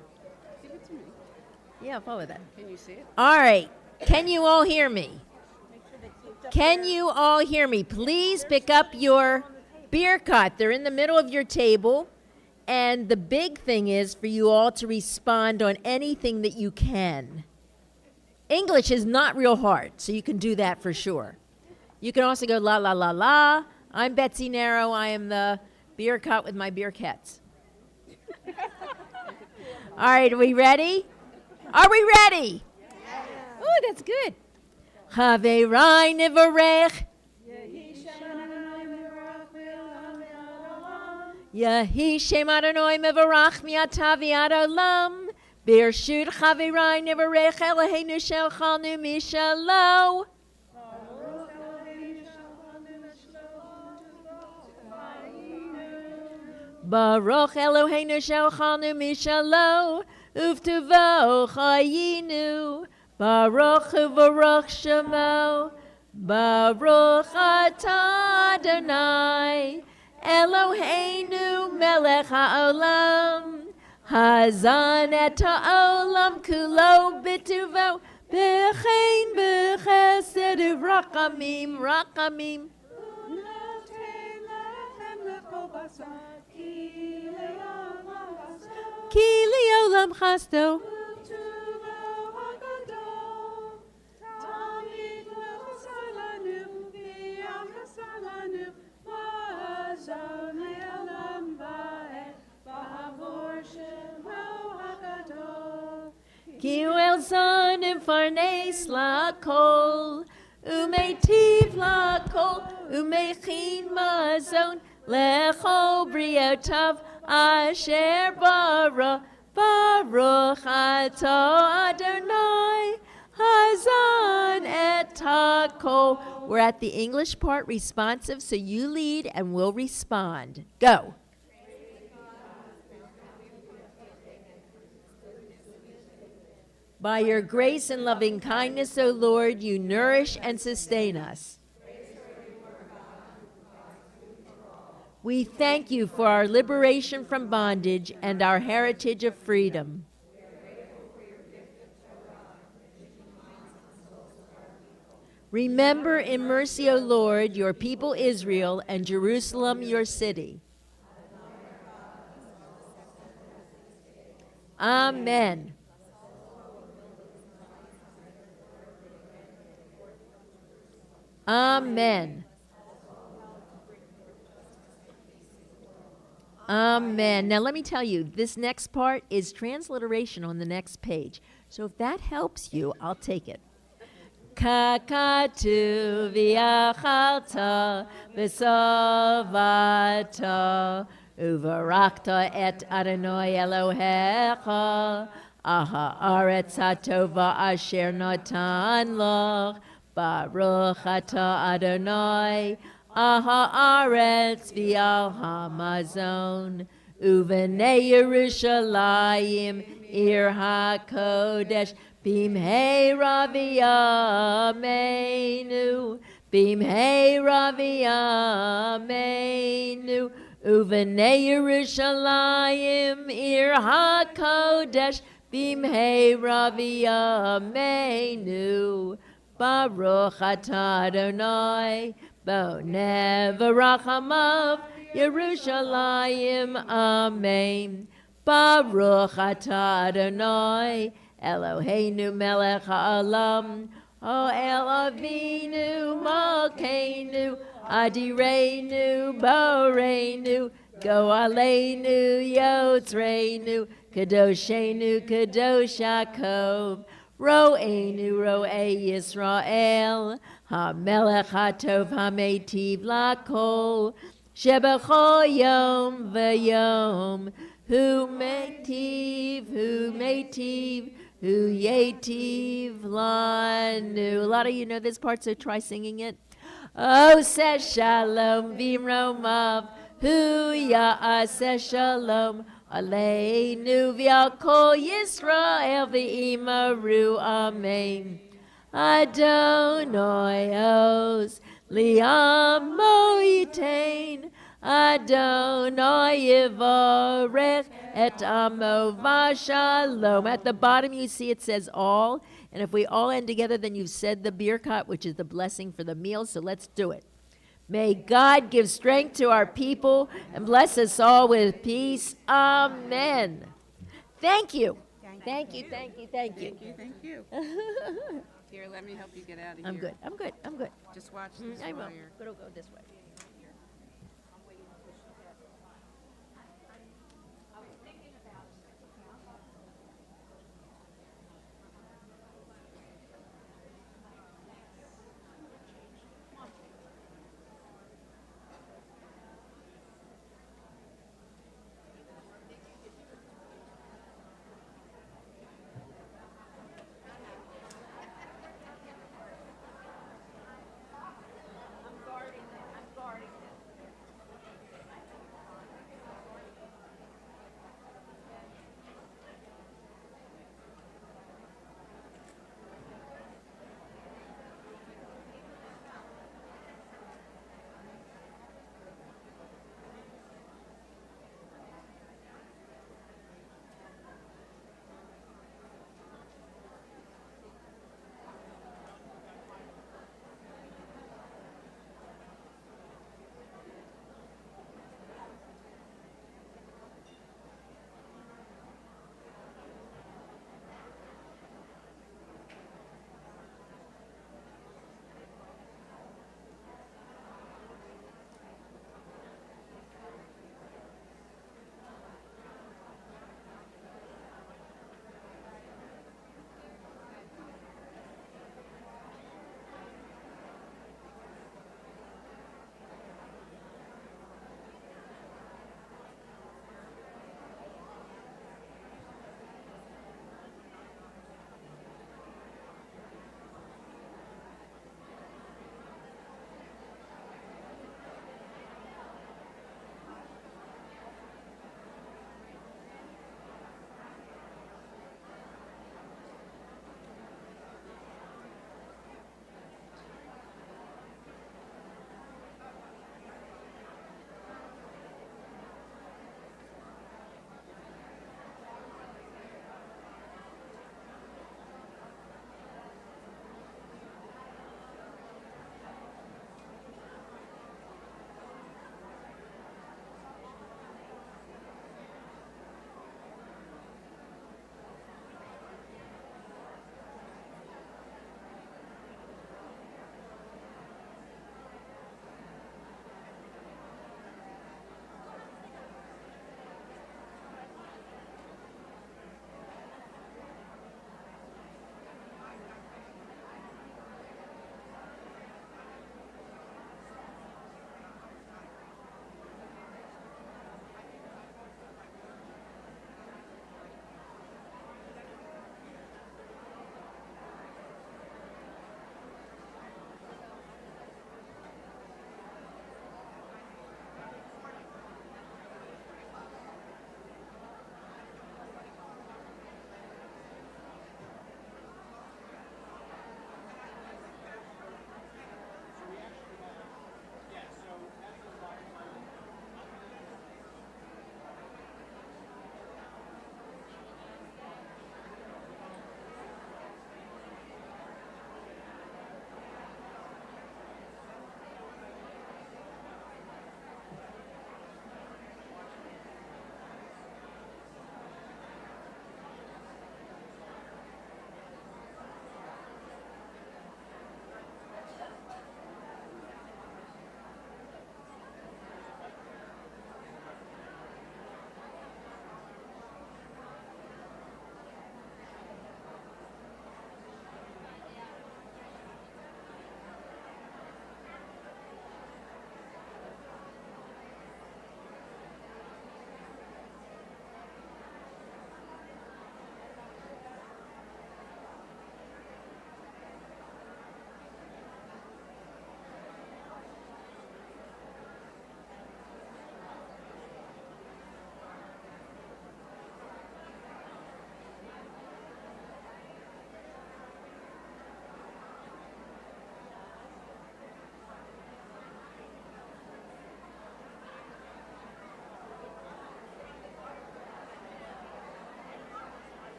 [SPEAKER 6] Give it to me.
[SPEAKER 8] Yeah, follow that.
[SPEAKER 6] Can you see it?
[SPEAKER 8] All right. Can you all hear me? Can you all hear me? Please pick up your beer cart. They're in the middle of your table. And the big thing is for you all to respond on anything that you can. English is not real hard, so you can do that for sure. You can also go la, la, la, la. I'm Betsy Narrow. I am the beer cart with my beer cats. All right, are we ready? Are we ready? Oh, that's good. Have Rai Nivarech. Yehi Shem Adonai Mevarach Mi'ata V'ad Olam. Birshut Chavirai Nivarech Eloheinu Shelchanu Mishalo. Baruch Eloheinu Shelchanu Mishalo. Uvtuvo Chayinu. Baruch Uvaruch Shemo. Baruch Atah Adonai. Eloheinu melech haolam, hazan et haolam kulo b'tuvo, b'chein b'chesed uv'rachamim, rachamim. Ki le'olam chasto. Ki el zonim farnes lakol, umetiv lakol, umechin mazon, lechol briotav asher bara, baruch atah Adonai, hazan et hakol. We're at the English part responsive, so you lead and we'll respond. Go. By your grace and loving kindness, O Lord, you nourish and sustain us. We thank you for our liberation from bondage and our heritage of freedom. Remember in mercy, O Lord, your people Israel and Jerusalem, your city. Amen. Amen. Amen. Now let me tell you, this next part is transliteration on the next page. So if that helps you, I'll take it. Kakatu v'yachalta v'savata uvarakta et Adonai Elohecha aha aretz hatova asher natan lach baruch atah Adonai haaretz v'al hamazon. Uvenei Yerushalayim ir hakodesh bimheira v'yameinu. Bimheira v'yameinu. Uvenei Yerushalayim ir hakodesh bimheira v'yameinu. Baruch atah Adonai boneh v'rachamav Yerushalayim, amen. Baruch atah Adonai Eloheinu melech ha'olam, O'el Avinu malkeinu, Adireinu boreinu, Goaleinu yotzreinu, Kadoshenu kadosh Yaakov, Ro'enu ro'ei Yisrael, HaMelech HaTov HaMeitiv Lakol, Shebechol Yom V'Yom, Hu Meitiv, Hu Yetiv Lanu. A lot of you know this part, so try singing it. Oh, say Shalom V'Romav, Hu Ya'aseh Shalom, Aleinu V'Al Kol Yisrael V'imaru, Amen. Adonai Oz Li'amo Yitain, Adonai Yivarech et Amo V'Shalom. At the bottom you see it says all, and if we all end together, then you've said the birkat, which is the blessing for the meal, so let's do it. May God give strength to our people and bless us all with peace. Amen. Thank you. Thank you.
[SPEAKER 6] Thank you. Here, let me help you get out of here.
[SPEAKER 8] I'm good.
[SPEAKER 6] Just watch this
[SPEAKER 8] I will.
[SPEAKER 6] while you're...
[SPEAKER 8] It'll go this way. I'm guarding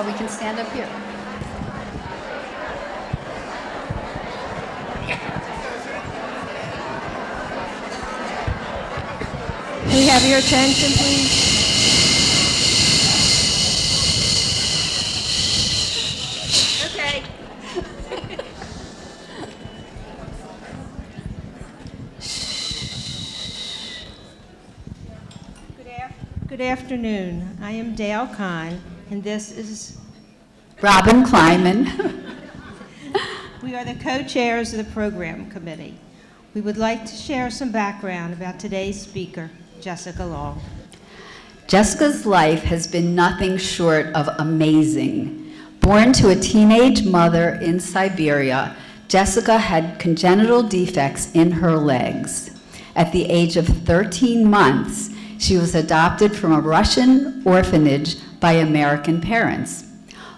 [SPEAKER 9] we can stand up here.
[SPEAKER 2] Can we have your attention, please?
[SPEAKER 1] Okay.
[SPEAKER 10] Good afternoon. I am Dale Kahn, and this is
[SPEAKER 9] Robin Kleiman.
[SPEAKER 10] we are the co-chairs of the program committee. We would like to share some background about today's speaker, Jessica Long.
[SPEAKER 9] Jessica's life has been nothing short of amazing. Born to a teenage mother in Siberia, Jessica had congenital defects in her legs. At the age of 13 months, she was adopted from a Russian orphanage by American parents.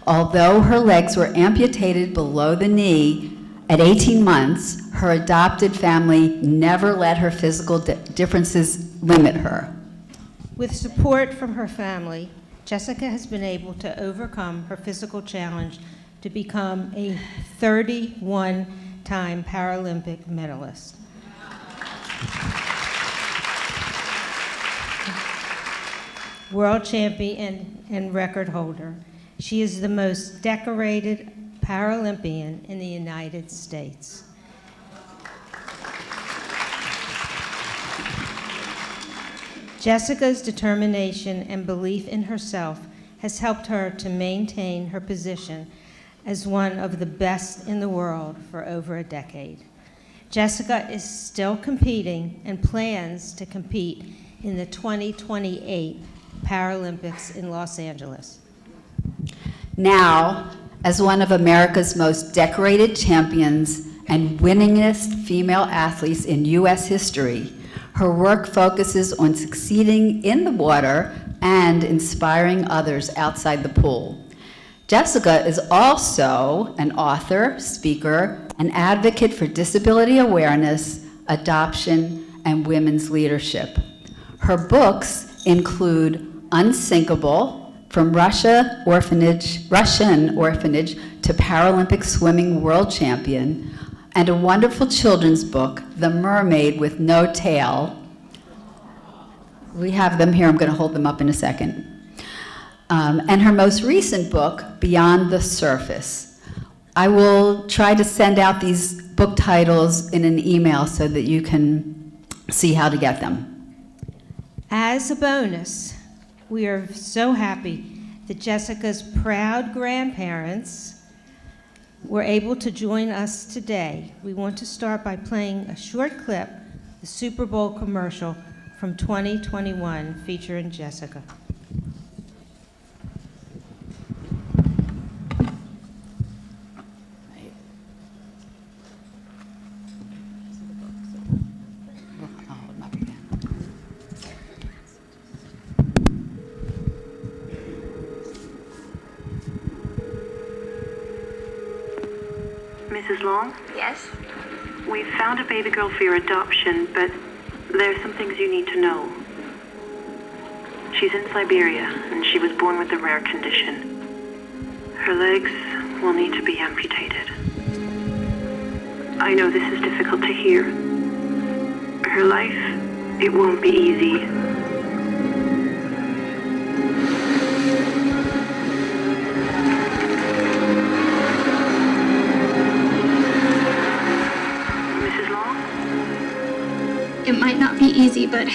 [SPEAKER 9] Although her legs were amputated below the knee, at 18 months, her adopted family never let her physical differences limit her.
[SPEAKER 10] With support from her family, Jessica has been able to overcome her physical challenge to become a 31-time Paralympic medalist. World champion and record holder. She is the most decorated Paralympian in the United States. Jessica's determination and belief in herself has helped her to maintain her position as one of the best in the world for over a decade. Jessica is still competing and plans to compete in the 2028 Paralympics in Los Angeles.
[SPEAKER 9] Now, as one of America's most decorated champions and winningest female athletes in U.S. history, her work focuses on succeeding in the water and inspiring others outside the pool. Jessica is also an author, speaker, and advocate for disability awareness, adoption, and women's leadership. Her books include Unsinkable, From Russian Orphanage to Paralympic Swimming World Champion, and a wonderful children's book, The Mermaid with No Tail. We have them here. I'm going to hold them up in a second. And her most recent book, Beyond the Surface. I will try to send out these book titles in an email so that you can see how to get them.
[SPEAKER 10] As a bonus, we are so happy that Jessica's proud grandparents were able to join us today. We want to start by playing a short clip, the Super Bowl commercial from 2021 featuring Jessica.
[SPEAKER 11] Mrs. Long?
[SPEAKER 12] Yes?
[SPEAKER 11] We've found a baby girl for your adoption, but there's some things you need to know. She's in Siberia, and she was born with a rare condition. Her legs will need to be amputated. I know this is difficult to hear. Her life, it won't be easy.
[SPEAKER 12] It might not be easy, but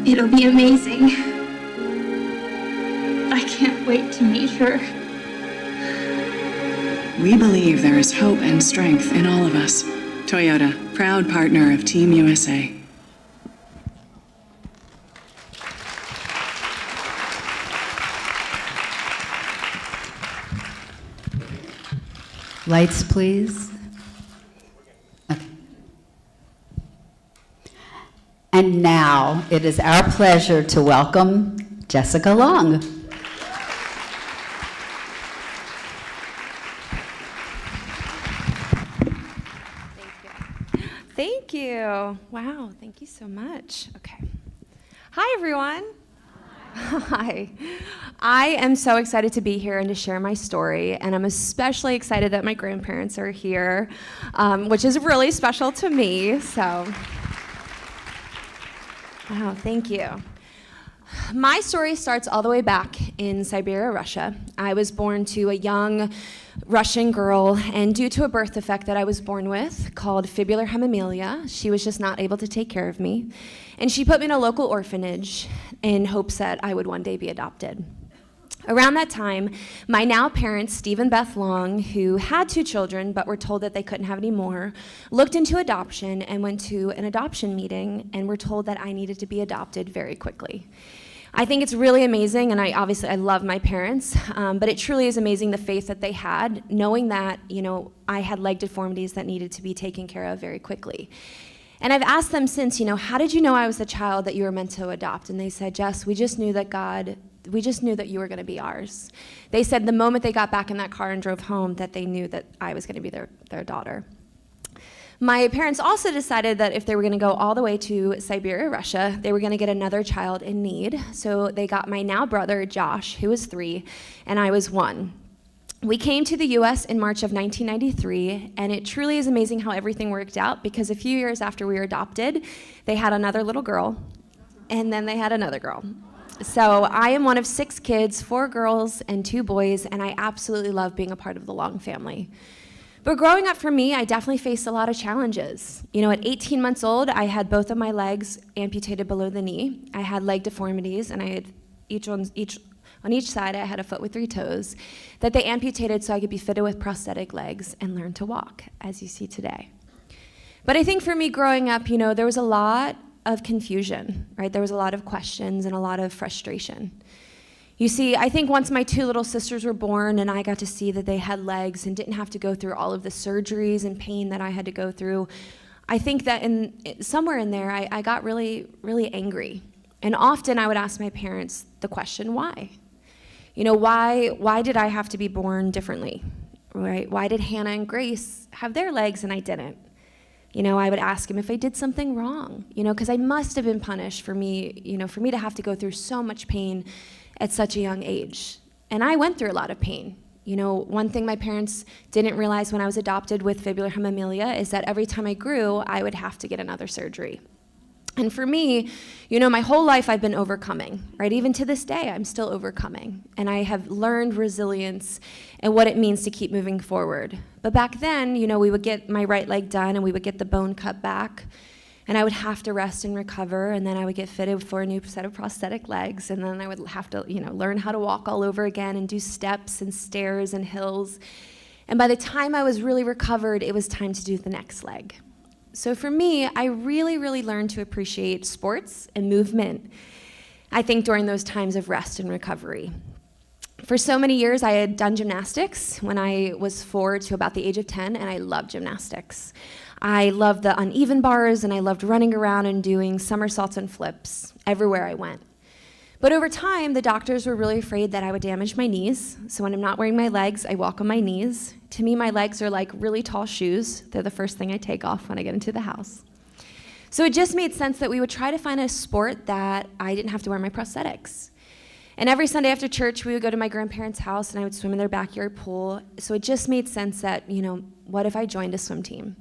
[SPEAKER 12] it'll be amazing. I can't wait to meet her.
[SPEAKER 13] We believe there is hope and strength in all of us. Toyota, proud partner of Team USA.
[SPEAKER 9] Lights, please. Okay. And now it is our pleasure to welcome Jessica Long.
[SPEAKER 14] Thank you. Wow, thank you so much. Okay. Hi, everyone. Hi. I am so excited to be here and to share my story, and I'm especially excited that my grandparents are here, which is really special to me, so. Wow, thank you. My story starts all the way back in Siberia, Russia. I was born to a young Russian girl, and due to a birth defect that I was born with called fibular hemimelia, she was just not able to take care of me. And she put me in a local orphanage in hopes that I would one day be adopted. Around that time, my now parents, Steve and Beth Long, who had 2 children but were told that they couldn't have any more, looked into adoption and went to an adoption meeting and were told that I needed to be adopted very quickly. I think it's really amazing, and I love my parents, but it truly is amazing the faith that they had, knowing that, I had leg deformities that needed to be taken care of very quickly. And I've asked them since, how did you know I was the child that you were meant to adopt? And they said, Jess, we just knew that you were going to be ours. They said the moment they got back in that car and drove home that they knew that I was going to be their daughter. My parents also decided that if they were going to go all the way to Siberia, Russia, they were going to get another child in need. So they got my now brother, Josh, who was 3, and I was 1. We came to the U.S. in March of 1993, and it truly is amazing how everything worked out, because a few years after we were adopted, they had another little girl, and then they had another girl. So I am one of 6 kids, 4 girls and 2 boys, and I absolutely love being a part of the Long family. But growing up for me, I definitely faced a lot of challenges. At 18 months old, I had both of my legs amputated below the knee. I had leg deformities, and I had on each side, I had a foot with 3 toes that they amputated so I could be fitted with prosthetic legs and learn to walk, as you see today. But I think for me growing up, there was a lot of confusion, right? There was a lot of questions and a lot of frustration. You see, I think once my 2 little sisters were born and I got to see that they had legs and didn't have to go through all of the surgeries and pain that I had to go through, I think that somewhere in there, I got really, really angry. And often I would ask my parents the question, why? Why did I have to be born differently, right? Why did Hannah and Grace have their legs and I didn't? I would ask him if I did something wrong, because I must have been punished for me to have to go through so much pain at such a young age. And I went through a lot of pain. One thing my parents didn't realize when I was adopted with fibular hemimelia is that every time I grew, I would have to get another surgery. And for me, my whole life I've been overcoming, right? Even to this day, I'm still overcoming. And I have learned resilience and what it means to keep moving forward. But back then, we would get my right leg done and we would get the bone cut back. And I would have to rest and recover, and then I would get fitted for a new set of prosthetic legs, and then I would have to, learn how to walk all over again and do steps and stairs and hills. And by the time I was really recovered, it was time to do the next leg. So for me, I really, really learned to appreciate sports and movement, I think, during those times of rest and recovery. For so many years, I had done gymnastics when I was 4 to about the age of 10, and I loved gymnastics. I loved the uneven bars, and I loved running around and doing somersaults and flips everywhere I went. But over time, the doctors were really afraid that I would damage my knees. So when I'm not wearing my legs, I walk on my knees. To me, my legs are like really tall shoes. They're the first thing I take off when I get into the house. So it just made sense that we would try to find a sport that I didn't have to wear my prosthetics. And every Sunday after church, we would go to my grandparents' house, and I would swim in their backyard pool. So it just made sense that, what if I joined a swim team?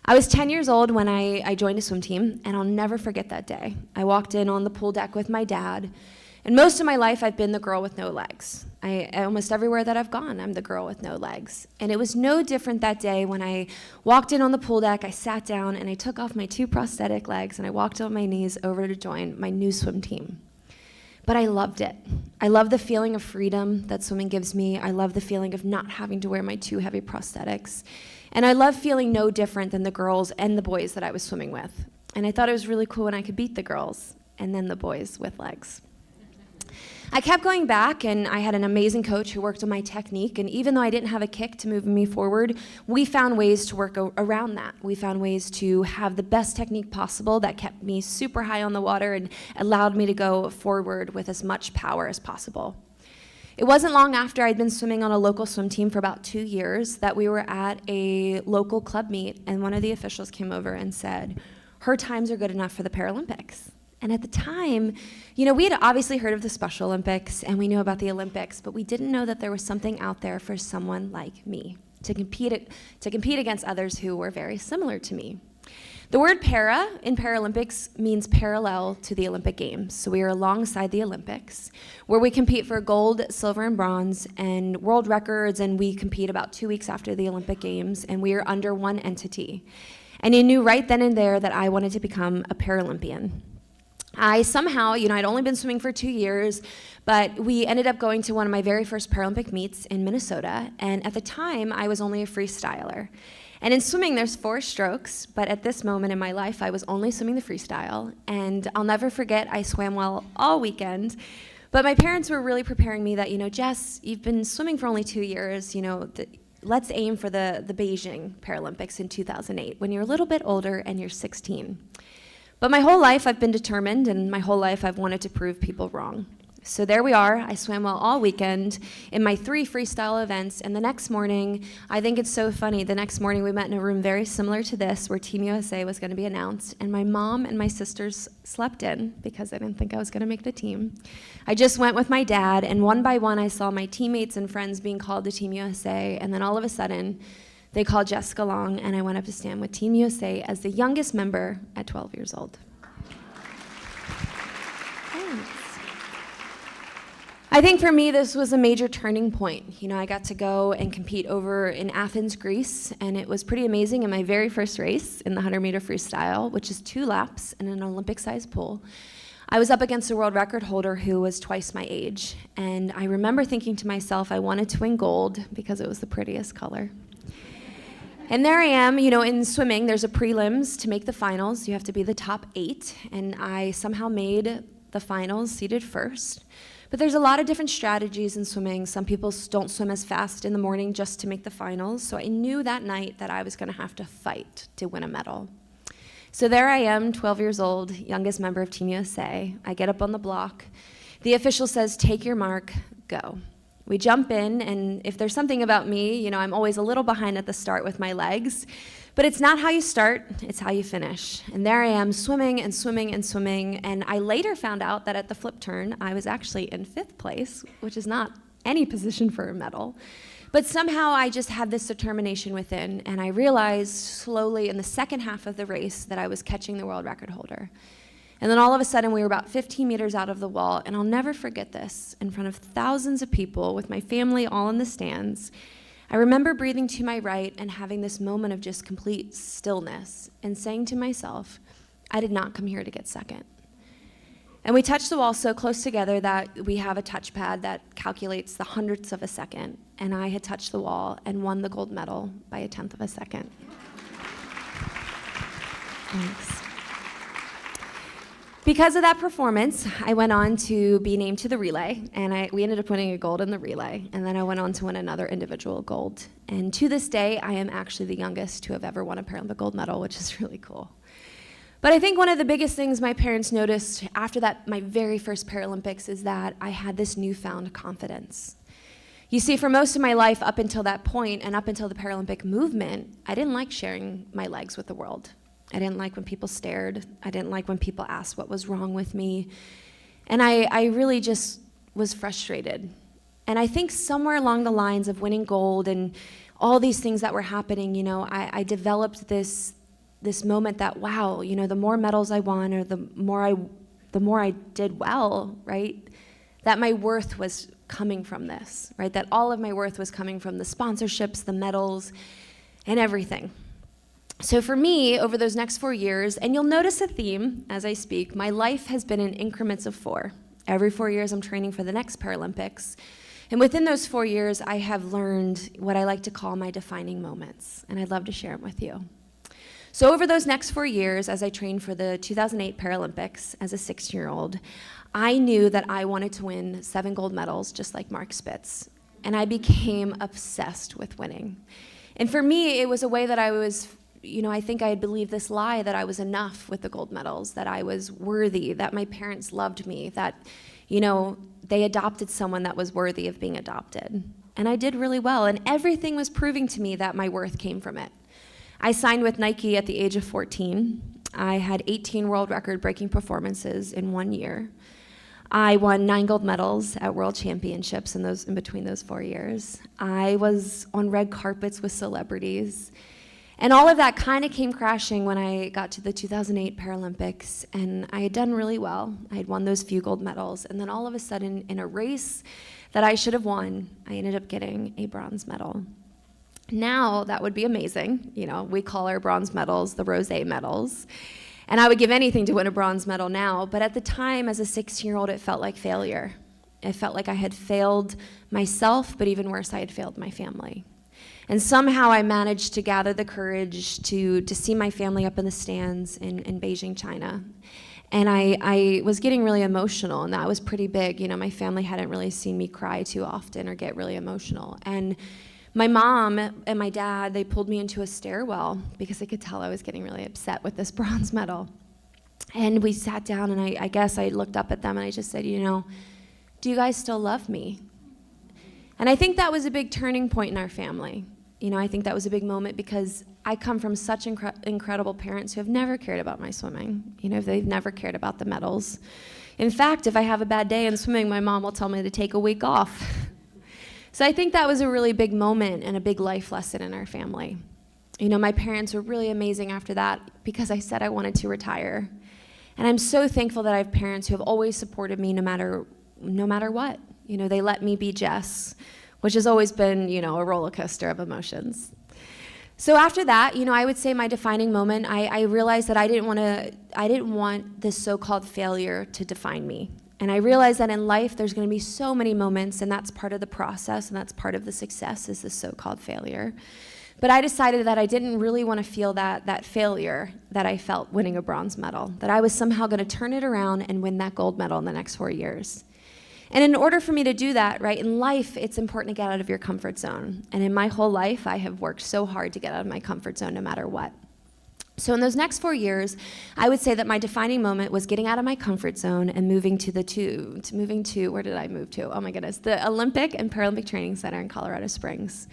[SPEAKER 14] I was 10 years old when I joined a swim team, and I'll never forget that day. I walked in on the pool deck with my dad, and most of my life I've been the girl with no legs. Almost everywhere that I've gone, I'm the girl with no legs. And it was no different that day when I walked in on the pool deck, I sat down, and I took off my 2 prosthetic legs, and I walked on my knees over to join my new swim team. But I loved it. I love the feeling of freedom that swimming gives me. I love the feeling of not having to wear my 2 heavy prosthetics. And I love feeling no different than the girls and the boys that I was swimming with. And I thought it was really cool when I could beat the girls and then the boys with legs. I kept going back, and I had an amazing coach who worked on my technique. And even though I didn't have a kick to move me forward, we found ways to work around that. We found ways to have the best technique possible that kept me super high on the water and allowed me to go forward with as much power as possible. It wasn't long after I'd been swimming on a local swim team for about 2 years that we were at a local club meet, and one of the officials came over and said, her times are good enough for the Paralympics. And at the time, you know, we had obviously heard of the Special Olympics and we knew about the Olympics, but we didn't know that there was something out there for someone like me to compete against others who were very similar to me. The word para in Paralympics means parallel to the Olympic Games. So we are alongside the Olympics, where we compete for gold, silver, and bronze, and world records, and we compete about 2 weeks after the Olympic Games, and we are under one entity. And I knew right then and there that I wanted to become a Paralympian. I somehow, you know, I'd only been swimming for 2 years, but we ended up going to one of my very first Paralympic meets in Minnesota, and at the time, I was only a freestyler. And in swimming, there's 4 strokes, but at this moment in my life, I was only swimming the freestyle, and I'll never forget, I swam well all weekend, but my parents were really preparing me that, you know, Jess, you've been swimming for only 2 years, you know, let's aim for the Beijing Paralympics in 2008, when you're a little bit older and you're 16. But my whole life I've been determined, and my whole life I've wanted to prove people wrong. So there we are, I swam well all weekend in my 3 freestyle events, and the next morning, I think it's so funny, the next morning we met in a room very similar to this, where Team USA was gonna be announced, and my mom and my sisters slept in, because I didn't think I was gonna make the team. I just went with my dad, and one by one I saw my teammates and friends being called to Team USA, and then all of a sudden, they called Jessica Long, and I went up to stand with Team USA as the youngest member at 12 years old. Thanks. I think for me, this was a major turning point. You know, I got to go and compete over in Athens, Greece, and it was pretty amazing in my very first race in the 100-meter freestyle, which is 2 laps in an Olympic-sized pool. I was up against a world record holder who was twice my age, and I remember thinking to myself, I wanted to win gold because it was the prettiest color. And there I am, you know, in swimming, there's a prelims to make the finals. You have to be the top 8, and I somehow made the finals, seated first. But there's a lot of different strategies in swimming. Some people don't swim as fast in the morning just to make the finals, so I knew that night that I was gonna have to fight to win a medal. So there I am, 12 years old, youngest member of Team USA. I get up on the block. The official says, take your mark, go. We jump in, and if there's something about me, you know, I'm always a little behind at the start with my legs, but it's not how you start, it's how you finish. And there I am, swimming and swimming and swimming, and I later found out that at the flip turn, I was actually in 5th place, which is not any position for a medal. But somehow I just had this determination within, and I realized slowly in the second half of the race that I was catching the world record holder. And then all of a sudden, we were about 15 meters out of the wall, and I'll never forget this, in front of thousands of people with my family all in the stands. I remember breathing to my right and having this moment of just complete stillness and saying to myself, I did not come here to get second. And we touched the wall so close together that we have a touchpad that calculates the hundredths of a second, and I had touched the wall and won the gold medal by a 1/10 of a second. Thanks. Because of that performance, I went on to be named to the relay, and we ended up winning a gold in the relay, and then I went on to win another individual gold. And to this day, I am actually the youngest to have ever won a Paralympic gold medal, which is really cool. But I think one of the biggest things my parents noticed after that, my very first Paralympics, is that I had this newfound confidence. You see, for most of my life up until that point, and up until the Paralympic movement, I didn't like sharing my legs with the world. I didn't like when people stared. I didn't like when people asked what was wrong with me. And I really just was frustrated. And I think somewhere along the lines of winning gold and all these things that were happening, you know, I developed this moment that, wow, you know, the more medals I won, or the more I did well, right, that my worth was coming from this, right, that all of my worth was coming from the sponsorships, the medals, and everything. So for me, over those next 4 years, and you'll notice a theme as I speak, my life has been in increments of 4. Every 4 years, I'm training for the next Paralympics. And within those 4 years, I have learned what I like to call my defining moments, and I'd love to share them with you. So over those next 4 years, as I trained for the 2008 Paralympics as a 6-year-old, I knew that I wanted to win 7 gold medals, just like Mark Spitz. And I became obsessed with winning. And for me, it was a way that I was, you know, I think I had believed this lie that I was enough with the gold medals, that I was worthy, that my parents loved me, that, you know, they adopted someone that was worthy of being adopted. And I did really well, and everything was proving to me that my worth came from it. I signed with Nike at the age of 14, I had 18 world record-breaking performances in 1 year. I won 9 gold medals at world championships in between those 4 years. I was on red carpets with celebrities. And all of that kind of came crashing when I got to the 2008 Paralympics, and I had done really well. I had won those few gold medals, and then all of a sudden, in a race that I should have won, I ended up getting a bronze medal. Now, that would be amazing. You know, we call our bronze medals the rosé medals. And I would give anything to win a bronze medal now, but at the time, as a 16-year-old, it felt like failure. It felt like I had failed myself, but even worse, I had failed my family. And somehow I managed to gather the courage to see my family up in the stands in Beijing, China. And I was getting really emotional, and that was pretty big. You know, my family hadn't really seen me cry too often or get really emotional. And my mom and my dad, they pulled me into a stairwell because they could tell I was getting really upset with this bronze medal. And we sat down, and I guess I looked up at them, and I just said, you know, do you guys still love me? And I think that was a big turning point in our family. You know, I think that was a big moment because I come from such incredible parents who have never cared about my swimming. You know, they've never cared about the medals. In fact, if I have a bad day in swimming, my mom will tell me to take a week off. So I think that was a really big moment and a big life lesson in our family. You know, my parents were really amazing after that because I said I wanted to retire. And I'm so thankful that I have parents who have always supported me no matter what. You know, they let me be Jess, which has always been, you know, a roller coaster of emotions. So after that, you know, I would say my defining moment, I realized that I didn't want this so-called failure to define me. And I realized that in life, there's going to be so many moments, and that's part of the process, and that's part of the success, is this so-called failure. But I decided that I didn't really want to feel that failure that I felt winning a bronze medal, that I was somehow going to turn it around and win that gold medal in the next 4 years. And in order for me to do that, right, in life, it's important to get out of your comfort zone. And in my whole life, I have worked so hard to get out of my comfort zone no matter what. So in those next 4 years, I would say that my defining moment was getting out of my comfort zone and moving to where did I move to? Oh my goodness, the Olympic and Paralympic Training Center in Colorado Springs,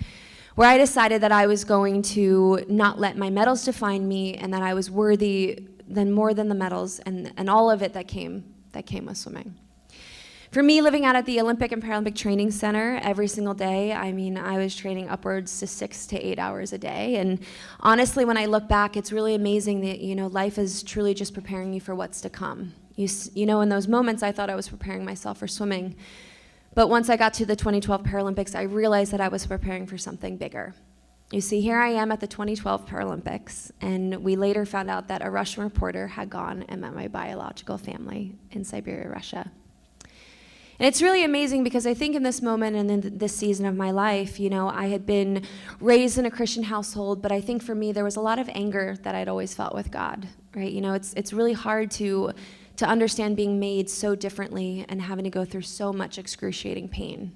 [SPEAKER 14] where I decided that I was going to not let my medals define me and that I was worthy more than the medals and all of it that came with swimming. For me, living out at the Olympic and Paralympic Training Center every single day, I mean, I was training upwards to 6 to 8 hours a day. And honestly, when I look back, it's really amazing that, you know, life is truly just preparing you for what's to come. You know, in those moments, I thought I was preparing myself for swimming. But once I got to the 2012 Paralympics, I realized that I was preparing for something bigger. You see, here I am at the 2012 Paralympics, and we later found out that a Russian reporter had gone and met my biological family in Siberia, Russia. And it's really amazing because I think in this moment and in this season of my life, you know, I had been raised in a Christian household, but I think for me there was a lot of anger that I'd always felt with God, right? You know, it's really hard to understand being made so differently and having to go through so much excruciating pain.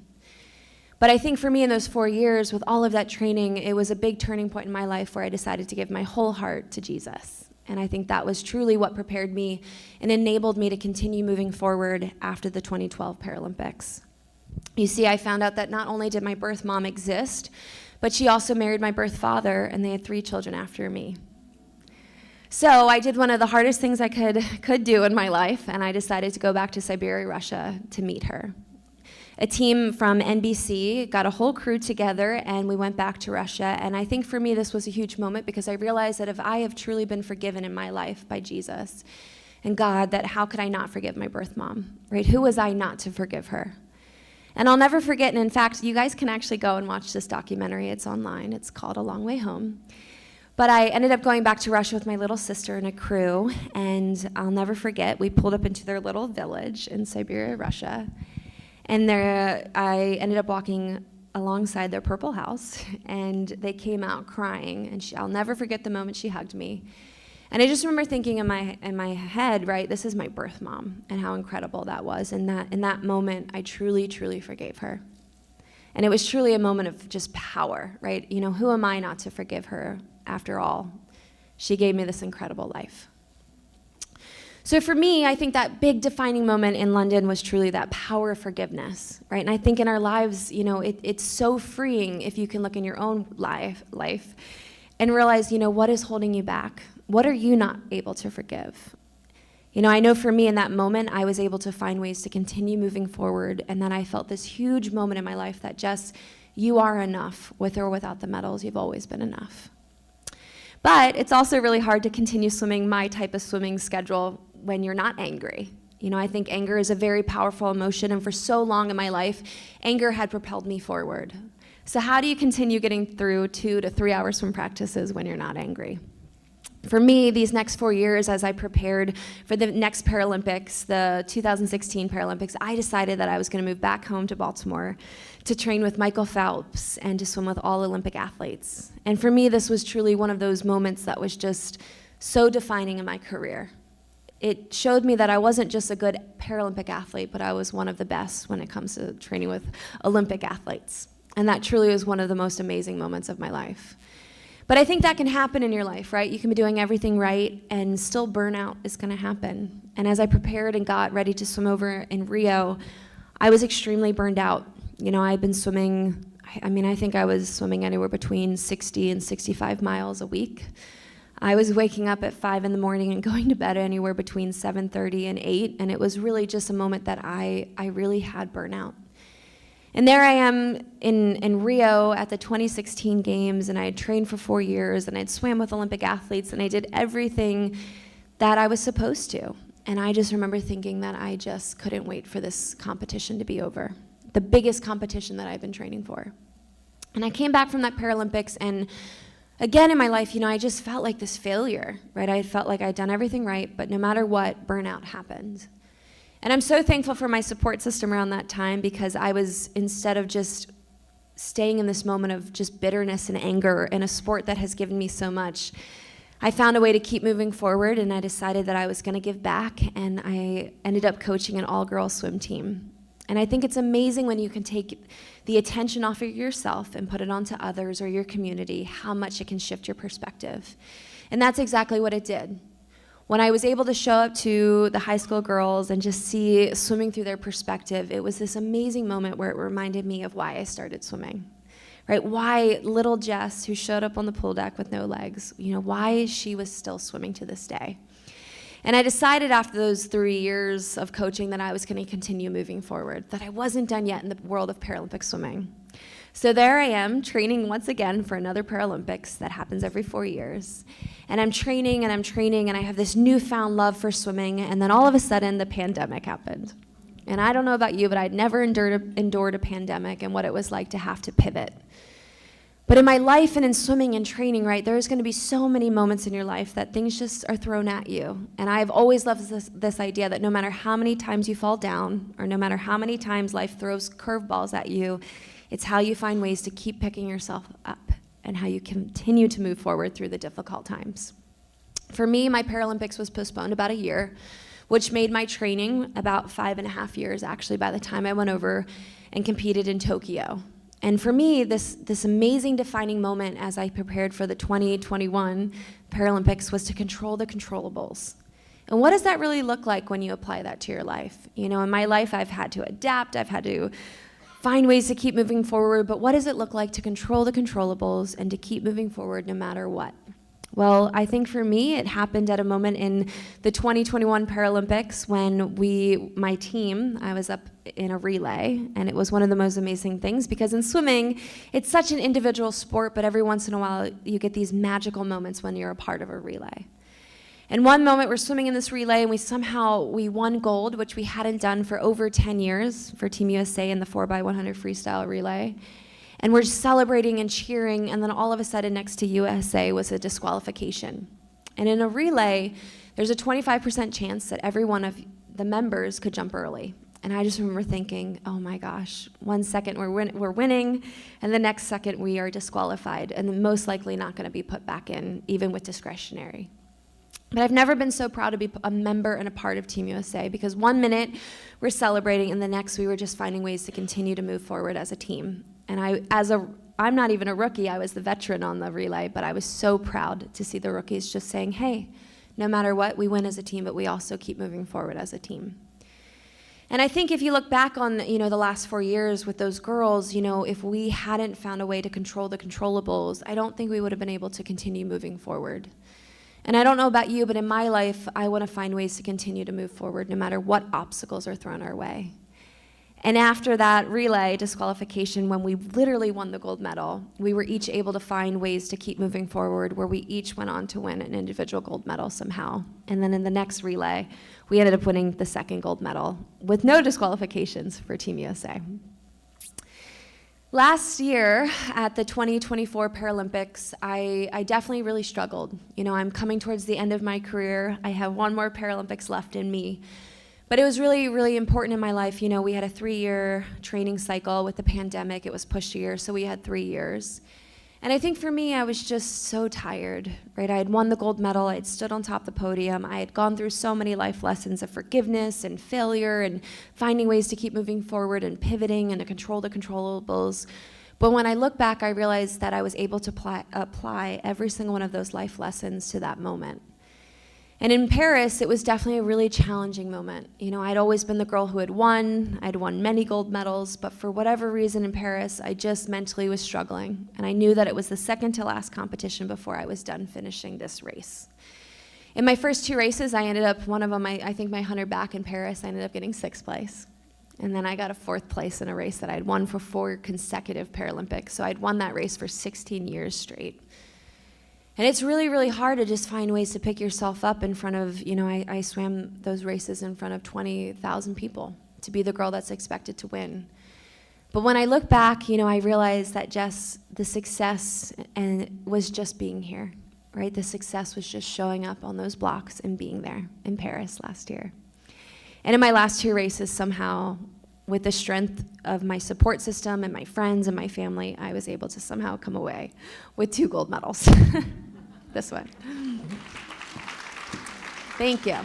[SPEAKER 14] But I think for me in those 4 years, with all of that training, it was a big turning point in my life where I decided to give my whole heart to Jesus. And I think that was truly what prepared me and enabled me to continue moving forward after the 2012 Paralympics. You see, I found out that not only did my birth mom exist, but she also married my birth father, and they had 3 children after me. So I did one of the hardest things I could do in my life, and I decided to go back to Siberia, Russia to meet her. A team from NBC got a whole crew together, and we went back to Russia. And I think for me, this was a huge moment because I realized that if I have truly been forgiven in my life by Jesus and God, that how could I not forgive my birth mom, right? Who was I not to forgive her? And I'll never forget, and in fact, you guys can actually go and watch this documentary. It's online. It's called A Long Way Home. But I ended up going back to Russia with my little sister and a crew, and I'll never forget, we pulled up into their little village in Siberia, Russia. And I ended up walking alongside their purple house, and they came out crying. And I'll never forget the moment she hugged me. And I just remember thinking in my head, right, this is my birth mom, and how incredible that was. And in that moment, I truly, truly forgave her. And it was truly a moment of just power, right? You know, who am I not to forgive her? After all, she gave me this incredible life. So for me, I think that big defining moment in London was truly that power of forgiveness, right? And I think in our lives, you know, it's so freeing if you can look in your own life and realize, you know, what is holding you back? What are you not able to forgive? You know, I know for me in that moment, I was able to find ways to continue moving forward. And then I felt this huge moment in my life that Jess, you are enough. With or without the medals, you've always been enough. But it's also really hard to continue swimming my type of swimming schedule when you're not angry. You know, I think anger is a very powerful emotion, and for so long in my life, anger had propelled me forward. So how do you continue getting through 2 to 3 hours swim practices when you're not angry? For me, these next 4 years, as I prepared for the next Paralympics, the 2016 Paralympics, I decided that I was going to move back home to Baltimore to train with Michael Phelps and to swim with all Olympic athletes. And for me, this was truly one of those moments that was just so defining in my career. It showed me that I wasn't just a good Paralympic athlete, but I was one of the best when it comes to training with Olympic athletes. And that truly was one of the most amazing moments of my life. But I think that can happen in your life, right? You can be doing everything right, and still burnout is going to happen. And as I prepared and got ready to swim over in Rio, I was extremely burned out. You know, I'd been swimming, I think I was swimming anywhere between 60 and 65 miles a week. I was waking up at 5 in the morning and going to bed anywhere between 7:30 and 8, and it was really just a moment that I really had burnout. And there I am in Rio at the 2016 Games, and I had trained for 4 years, and I'd swam with Olympic athletes, and I did everything that I was supposed to. And I just remember thinking that I just couldn't wait for this competition to be over, the biggest competition that I've been training for. And I came back from that Paralympics, and again in my life, you know, I just felt like this failure, right? I felt like I'd done everything right, but no matter what, burnout happened. And I'm so thankful for my support system around that time, because I was, instead of just staying in this moment of just bitterness and anger in a sport that has given me so much, I found a way to keep moving forward, and I decided that I was going to give back, and I ended up coaching an all-girls swim team. And I think it's amazing when you can take the attention off of yourself and put it onto others or your community, how much it can shift your perspective. And that's exactly what it did. When I was able to show up to the high school girls and just see swimming through their perspective, it was this amazing moment where it reminded me of why I started swimming, right? Why little Jess, who showed up on the pool deck with no legs, you know, why she was still swimming to this day. And I decided after those 3 years of coaching that I was going to continue moving forward, that I wasn't done yet in the world of Paralympic swimming. So there I am, training once again for another Paralympics that happens every 4 years. And I'm training, and I have this newfound love for swimming, and then all of a sudden, the pandemic happened. And I don't know about you, but I'd never endured a pandemic and what it was like to have to pivot. But in my life and in swimming and training, right, there's going to be so many moments in your life that things just are thrown at you. And I've always loved this idea that no matter how many times you fall down, or no matter how many times life throws curveballs at you, it's how you find ways to keep picking yourself up and how you continue to move forward through the difficult times. For me, my Paralympics was postponed about a year, which made my training about 5.5 years, actually, by the time I went over and competed in Tokyo. And for me, this amazing defining moment as I prepared for the 2021 Paralympics was to control the controllables. And what does that really look like when you apply that to your life? You know, in my life, I've had to adapt, I've had to find ways to keep moving forward, but what does it look like to control the controllables and to keep moving forward no matter what? Well, I think for me, it happened at a moment in the 2021 Paralympics when my team, I was up in a relay, and it was one of the most amazing things, because in swimming, it's such an individual sport, but every once in a while, you get these magical moments when you're a part of a relay. And one moment, we're swimming in this relay, and we won gold, which we hadn't done for over 10 years for Team USA in the 4x100 freestyle relay. And we're celebrating and cheering, and then all of a sudden next to USA was a disqualification. And in a relay, there's a 25% chance that every one of the members could jump early. And I just remember thinking, oh my gosh, 1 second we're winning, and the next second we are disqualified, and then most likely not going to be put back in, even with discretionary. But I've never been so proud to be a member and a part of Team USA, because 1 minute we're celebrating, and the next we were just finding ways to continue to move forward as a team. And I'm not even a rookie, I was the veteran on the relay, but I was so proud to see the rookies just saying, hey, no matter what, we win as a team, but we also keep moving forward as a team. And I think if you look back on, the last 4 years with those girls, if we hadn't found a way to control the controllables, I don't think we would have been able to continue moving forward. And I don't know about you, but in my life, I want to find ways to continue to move forward no matter what obstacles are thrown our way. And after that relay disqualification, when we literally won the gold medal, we were each able to find ways to keep moving forward, where we each went on to win an individual gold medal somehow. And then in the next relay, we ended up winning the second gold medal with no disqualifications for Team USA. Last year at the 2024 Paralympics, I definitely really struggled. You know, I'm coming towards the end of my career. I have one more Paralympics left in me. But it was really, really important in my life. You know, we had a 3-year training cycle with the pandemic. It was pushed a year, so we had 3 years. And I think for me, I was just so tired, right? I had won the gold medal. I had stood on top of the podium. I had gone through so many life lessons of forgiveness and failure and finding ways to keep moving forward and pivoting and to control the controllables. But when I look back, I realized that I was able to apply every single one of those life lessons to that moment. And in Paris, it was definitely a really challenging moment. You know, I'd always been the girl who had won. I'd won many gold medals, but for whatever reason in Paris, I just mentally was struggling. And I knew that it was the second to last competition before I was done finishing this race. In my first 2 races, I ended up, one of them, I think my 100 back in Paris, I ended up getting 6th place. And then I got a 4th place in a race that I'd won for 4 consecutive Paralympics. So I'd won that race for 16 years straight. And it's really, really hard to just find ways to pick yourself up in front of, you know, I swam those races in front of 20,000 people to be the girl that's expected to win. But when I look back, you know, I realized that just the success was just being here, right? The success was just showing up on those blocks and being there in Paris last year. And in my last 2 races, somehow, with the strength of my support system and my friends and my family, I was able to somehow come away with 2 gold medals. This one. Thank you.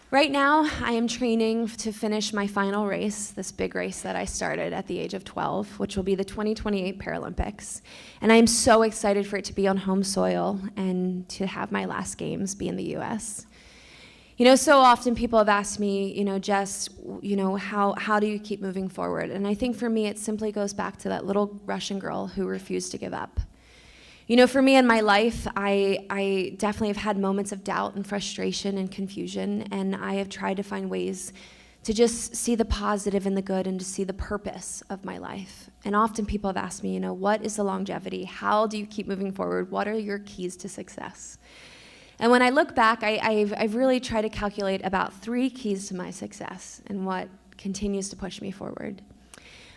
[SPEAKER 14] Right now, I am training to finish my final race, this big race that I started at the age of 12, which will be the 2028 Paralympics. And I'm so excited for it to be on home soil and to have my last games be in the US. You know, so often people have asked me, you know, Jess, you know, how do you keep moving forward? And I think for me, it simply goes back to that little Russian girl who refused to give up. You know, for me in my life, I definitely have had moments of doubt and frustration and confusion, and I have tried to find ways to just see the positive and the good and to see the purpose of my life. And often people have asked me, you know, what is the longevity? How do you keep moving forward? What are your keys to success? And when I look back, I've really tried to calculate about 3 keys to my success and what continues to push me forward.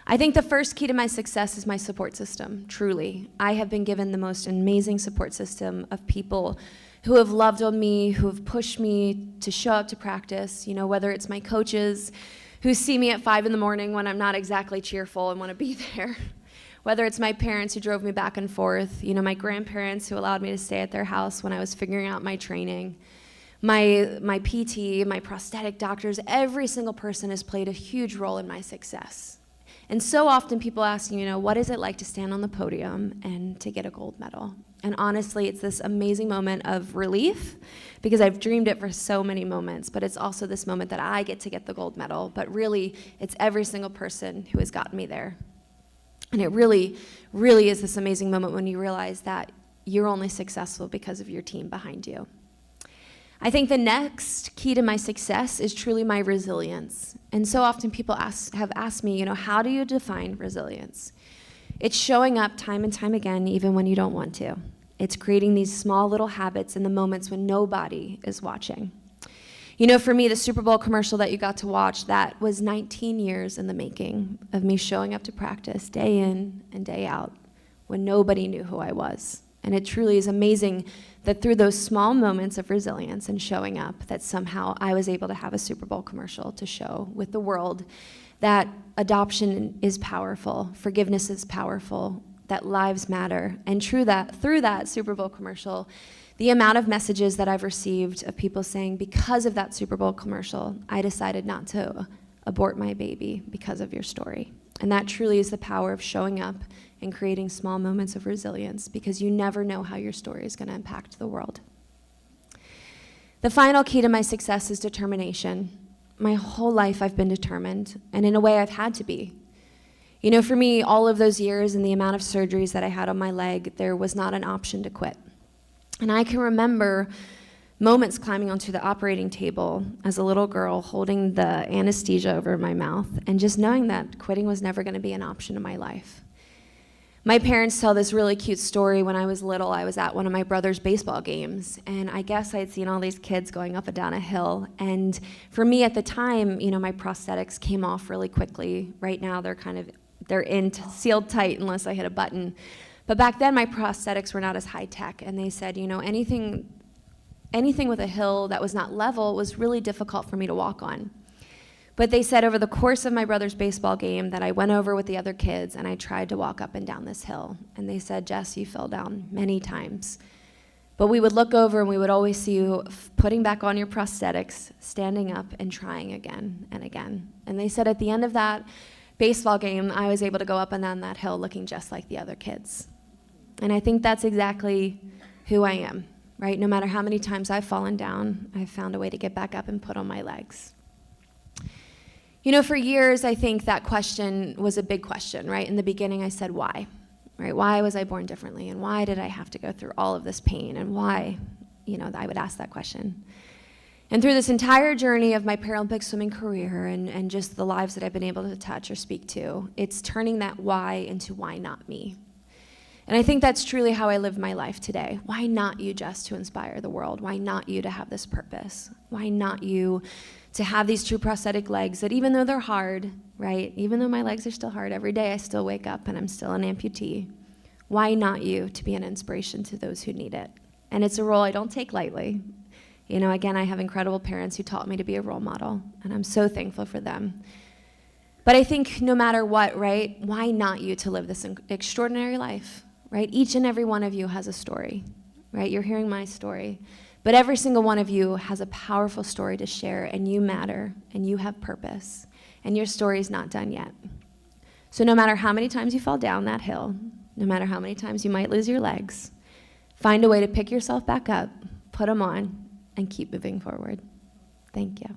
[SPEAKER 14] I think the first key to my success is my support system, truly. I have been given the most amazing support system of people who have loved on me, who have pushed me to show up to practice, you know, whether it's my coaches who see me at 5 in the morning when I'm not exactly cheerful and want to be there, whether it's my parents who drove me back and forth, you know, my grandparents who allowed me to stay at their house when I was figuring out my training, my PT, my prosthetic doctors, every single person has played a huge role in my success. And so often people ask me, you know, what is it like to stand on the podium and to get a gold medal? And honestly, it's this amazing moment of relief because I've dreamed it for so many moments, but it's also this moment that I get to get the gold medal, but really it's every single person who has gotten me there. And it really, really is this amazing moment when you realize that you're only successful because of your team behind you. I think the next key to my success is truly my resilience. And so often people have asked me, you know, how do you define resilience? It's showing up time and time again, even when you don't want to. It's creating these small little habits in the moments when nobody is watching. You know, for me, the Super Bowl commercial that you got to watch, that was 19 years in the making of me showing up to practice day in and day out when nobody knew who I was. And it truly is amazing that through those small moments of resilience and showing up, that somehow I was able to have a Super Bowl commercial to show with the world that adoption is powerful, forgiveness is powerful, that lives matter. And through that Super Bowl commercial, the amount of messages that I've received of people saying, because of that Super Bowl commercial, I decided not to abort my baby because of your story. And that truly is the power of showing up and creating small moments of resilience, because you never know how your story is going to impact the world. The final key to my success is determination. My whole life I've been determined, and in a way I've had to be. You know, for me, all of those years and the amount of surgeries that I had on my leg, there was not an option to quit. And I can remember moments climbing onto the operating table as a little girl, holding the anesthesia over my mouth, and just knowing that quitting was never going to be an option in my life. My parents tell this really cute story. When I was little, I was at one of my brother's baseball games, and I guess I had seen all these kids going up and down a hill. And for me at the time, my prosthetics came off really quickly. Right now, they're in sealed tight unless I hit a button. But back then, my prosthetics were not as high tech, and they said, anything with a hill that was not level was really difficult for me to walk on. But they said over the course of my brother's baseball game that I went over with the other kids and I tried to walk up and down this hill. And they said, Jess, you fell down many times. But we would look over and we would always see you putting back on your prosthetics, standing up and trying again and again. And they said at the end of that baseball game, I was able to go up and down that hill looking just like the other kids. And I think that's exactly who I am, right? No matter how many times I've fallen down, I've found a way to get back up and put on my legs. For years, I think that question was a big question, right? In the beginning, I said, why? Right? Why was I born differently? And why did I have to go through all of this pain? And why? I would ask that question. And through this entire journey of my Paralympic swimming career and just the lives that I've been able to touch or speak to, it's turning that why into why not me. And I think that's truly how I live my life today. Why not you, Jess, to inspire the world? Why not you to have this purpose? Why not you to have these true prosthetic legs that even though they're hard, right? Even though my legs are still hard, every day I still wake up and I'm still an amputee. Why not you to be an inspiration to those who need it? And it's a role I don't take lightly. Again, I have incredible parents who taught me to be a role model, and I'm so thankful for them. But I think no matter what, right? Why not you to live this extraordinary life, right? Each and every one of you has a story, right? You're hearing my story. But every single one of you has a powerful story to share, and you matter, and you have purpose, and your story is not done yet. So no matter how many times you fall down that hill, no matter how many times you might lose your legs, find a way to pick yourself back up, put them on, and keep moving forward. Thank you.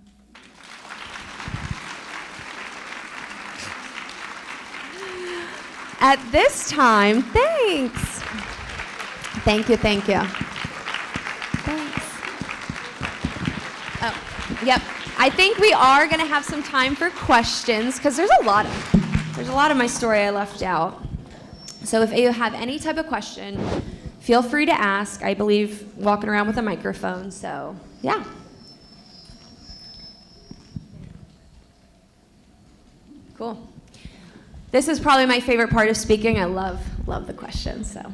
[SPEAKER 14] At this time, thanks. Thank you. Yep. I think we are going to have some time for questions because there's a lot of my story I left out. So if you have any type of question, feel free to ask. I believe walking around with a microphone, so yeah. Cool. This is probably my favorite part of speaking. I love the questions, so.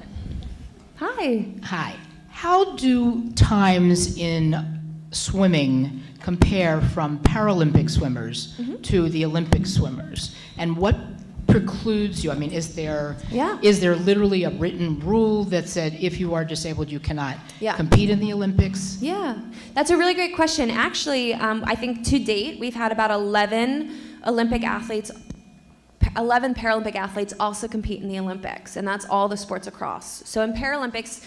[SPEAKER 14] Hi.
[SPEAKER 15] Hi. How do times in swimming compare from Paralympic swimmers to the Olympic swimmers? And what precludes you? I mean, is there literally a written rule that said if you are disabled, you cannot compete in the Olympics?
[SPEAKER 14] Yeah, that's a really great question. Actually, I think to date, we've had about 11 Paralympic athletes also compete in the Olympics, and that's all the sports across. So in Paralympics,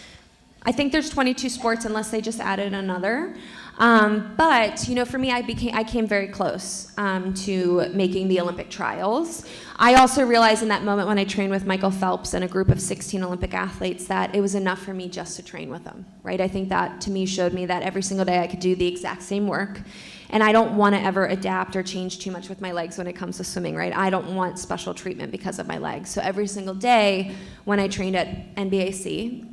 [SPEAKER 14] I think there's 22 sports unless they just added another. But for me, I came very close to making the Olympic trials. I also realized in that moment when I trained with Michael Phelps and a group of 16 Olympic athletes that it was enough for me just to train with them, right? I think that to me showed me that every single day I could do the exact same work. And I don't want to ever adapt or change too much with my legs when it comes to swimming, right? I don't want special treatment because of my legs. So every single day when I trained at NBAC,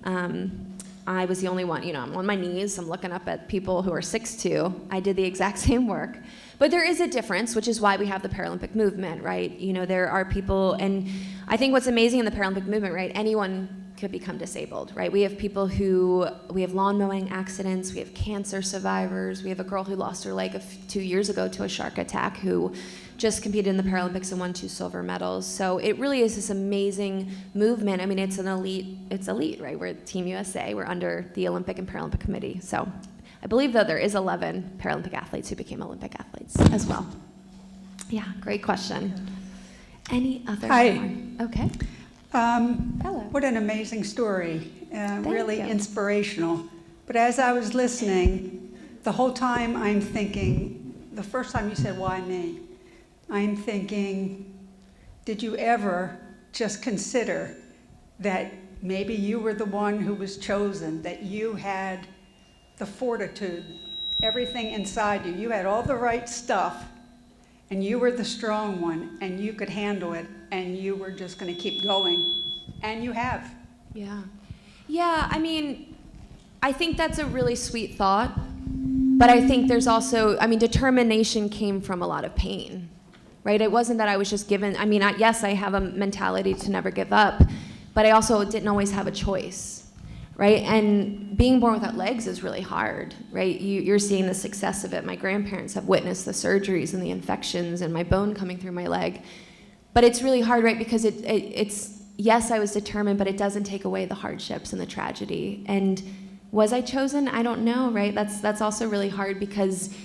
[SPEAKER 14] I was the only one, I'm on my knees, I'm looking up at people who are 6'2". I did the exact same work. But there is a difference, which is why we have the Paralympic movement, right? There are people, and I think what's amazing in the Paralympic movement, right? Anyone could become disabled, right? We have people we have lawn mowing accidents, we have cancer survivors, we have a girl who lost her leg 2 years ago to a shark attack who just competed in the Paralympics and won 2 silver medals. So it really is this amazing movement. I mean, it's elite, right? We're Team USA, we're under the Olympic and Paralympic Committee. So I believe, though, there is 11 Paralympic athletes who became Olympic athletes as well. Yeah, great question. Any other?
[SPEAKER 16] Hi.
[SPEAKER 14] Okay.
[SPEAKER 16] Hello. What an amazing story. Really inspirational. But as I was listening, the whole time I'm thinking, the first time you said, why me? I'm thinking, did you ever just consider that maybe you were the one who was chosen, that you had the fortitude, everything inside you. You had all the right stuff, and you were the strong one, and you could handle it, and you were just going to keep going. And you have.
[SPEAKER 14] Yeah. Yeah, I mean, I think that's a really sweet thought, but I think there's also, I mean, determination came from a lot of pain, right? It wasn't that I was just given, I mean, yes, I have a mentality to never give up, but I also didn't always have a choice, right? And being born without legs is really hard, right? You're seeing the success of it. My grandparents have witnessed the surgeries and the infections and my bone coming through my leg. But it's really hard, right? Because it's yes, I was determined, but it doesn't take away the hardships and the tragedy. And was I chosen? I don't know, right? That's also really hard because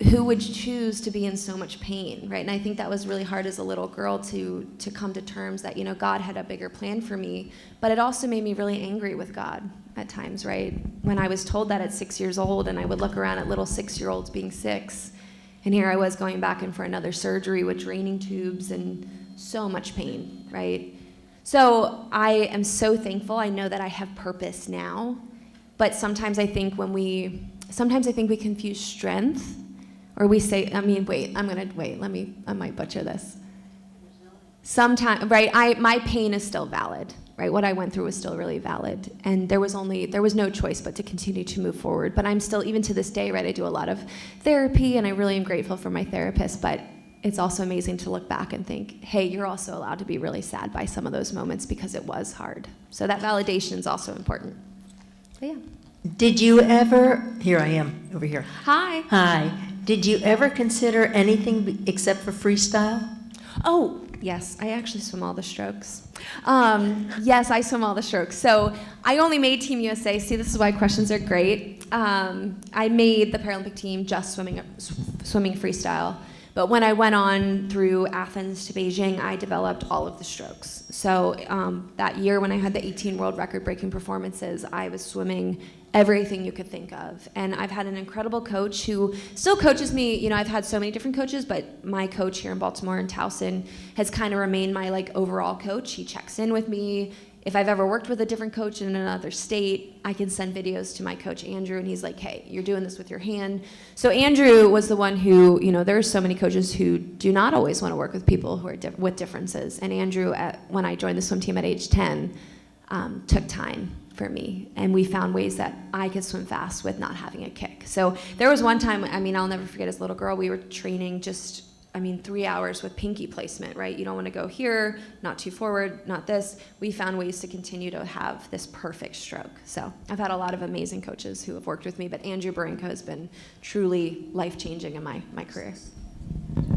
[SPEAKER 14] who would choose to be in so much pain, right? And I think that was really hard as a little girl to come to terms that, you know, God had a bigger plan for me. But it also made me really angry with God at times, right? When I was told that at 6 years old, and I would look around at little 6-year-olds being 6, and here I was going back in for another surgery with draining tubes and so much pain, right? So I am so thankful. I know that I have purpose now, but sometimes I think we confuse strength, or we say, I might butcher this. Sometimes, right, my pain is still valid, right? What I went through was still really valid, and there was no choice but to continue to move forward. But I'm still, even to this day, right, I do a lot of therapy, and I really am grateful for my therapist, but it's also amazing to look back and think, hey, you're also allowed to be really sad by some of those moments because it was hard. So that validation is also important. But yeah.
[SPEAKER 17] Did you ever, here I am, over here.
[SPEAKER 14] Hi.
[SPEAKER 17] Hi. Did you ever consider anything except for freestyle?
[SPEAKER 14] Oh, yes, I actually swim all the strokes. Yes, I swim all the strokes. So I only made Team USA. See, this is why questions are great. I made the Paralympic team just swimming freestyle. But when I went on through Athens to Beijing, I developed all of the strokes. So that year when I had the 18 world record-breaking performances, I was swimming everything you could think of. And I've had an incredible coach who still coaches me. You know, I've had so many different coaches, but my coach here in Baltimore in Towson has kind of remained my overall coach. He checks in with me. If I've ever worked with a different coach in another state, I can send videos to my coach, Andrew, and he's like, hey, you're doing this with your hand. So Andrew was the one who, you know, there are so many coaches who do not always want to work with people who are with differences. And Andrew, when I joined the swim team at age 10, took time for me. And we found ways that I could swim fast with not having a kick. So there was one time, I mean, I'll never forget as a little girl, we were training 3 hours with pinky placement, right? You don't want to go here, not too forward, not this. We found ways to continue to have this perfect stroke. So I've had a lot of amazing coaches who have worked with me, but Andrew Barinko has been truly life-changing in my career.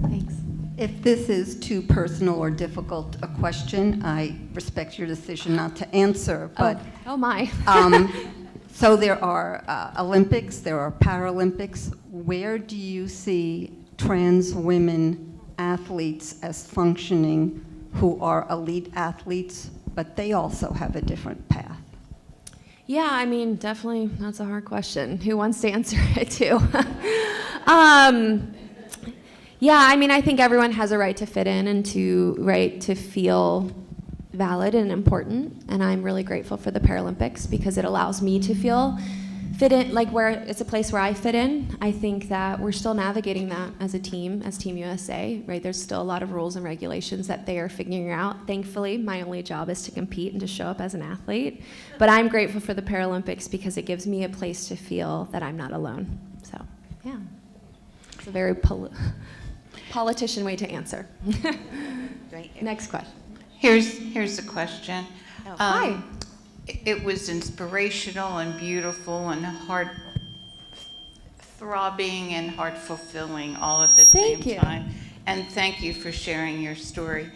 [SPEAKER 14] Thanks.
[SPEAKER 18] If this is too personal or difficult a question, I respect your decision not to answer. But
[SPEAKER 14] oh my.
[SPEAKER 18] So there are Olympics, there are Paralympics. Where do you see trans women athletes as functioning who are elite athletes, but they also have a different path?
[SPEAKER 14] Yeah, I mean, definitely, that's a hard question. Who wants to answer it too? Yeah, I mean, I think everyone has a right to fit in and to feel valid and important. And I'm really grateful for the Paralympics because it allows me to fit in, where it's a place where I fit in. I think that we're still navigating that as a team, as Team USA, right? There's still a lot of rules and regulations that they are figuring out. Thankfully, my only job is to compete and to show up as an athlete. But I'm grateful for the Paralympics because it gives me a place to feel that I'm not alone. So, yeah. It's a very politician way to answer. Next question.
[SPEAKER 19] Here's the question.
[SPEAKER 14] Hi.
[SPEAKER 19] It was inspirational and beautiful and heart-throbbing and heart-fulfilling all at the same time. And thank you for sharing your story.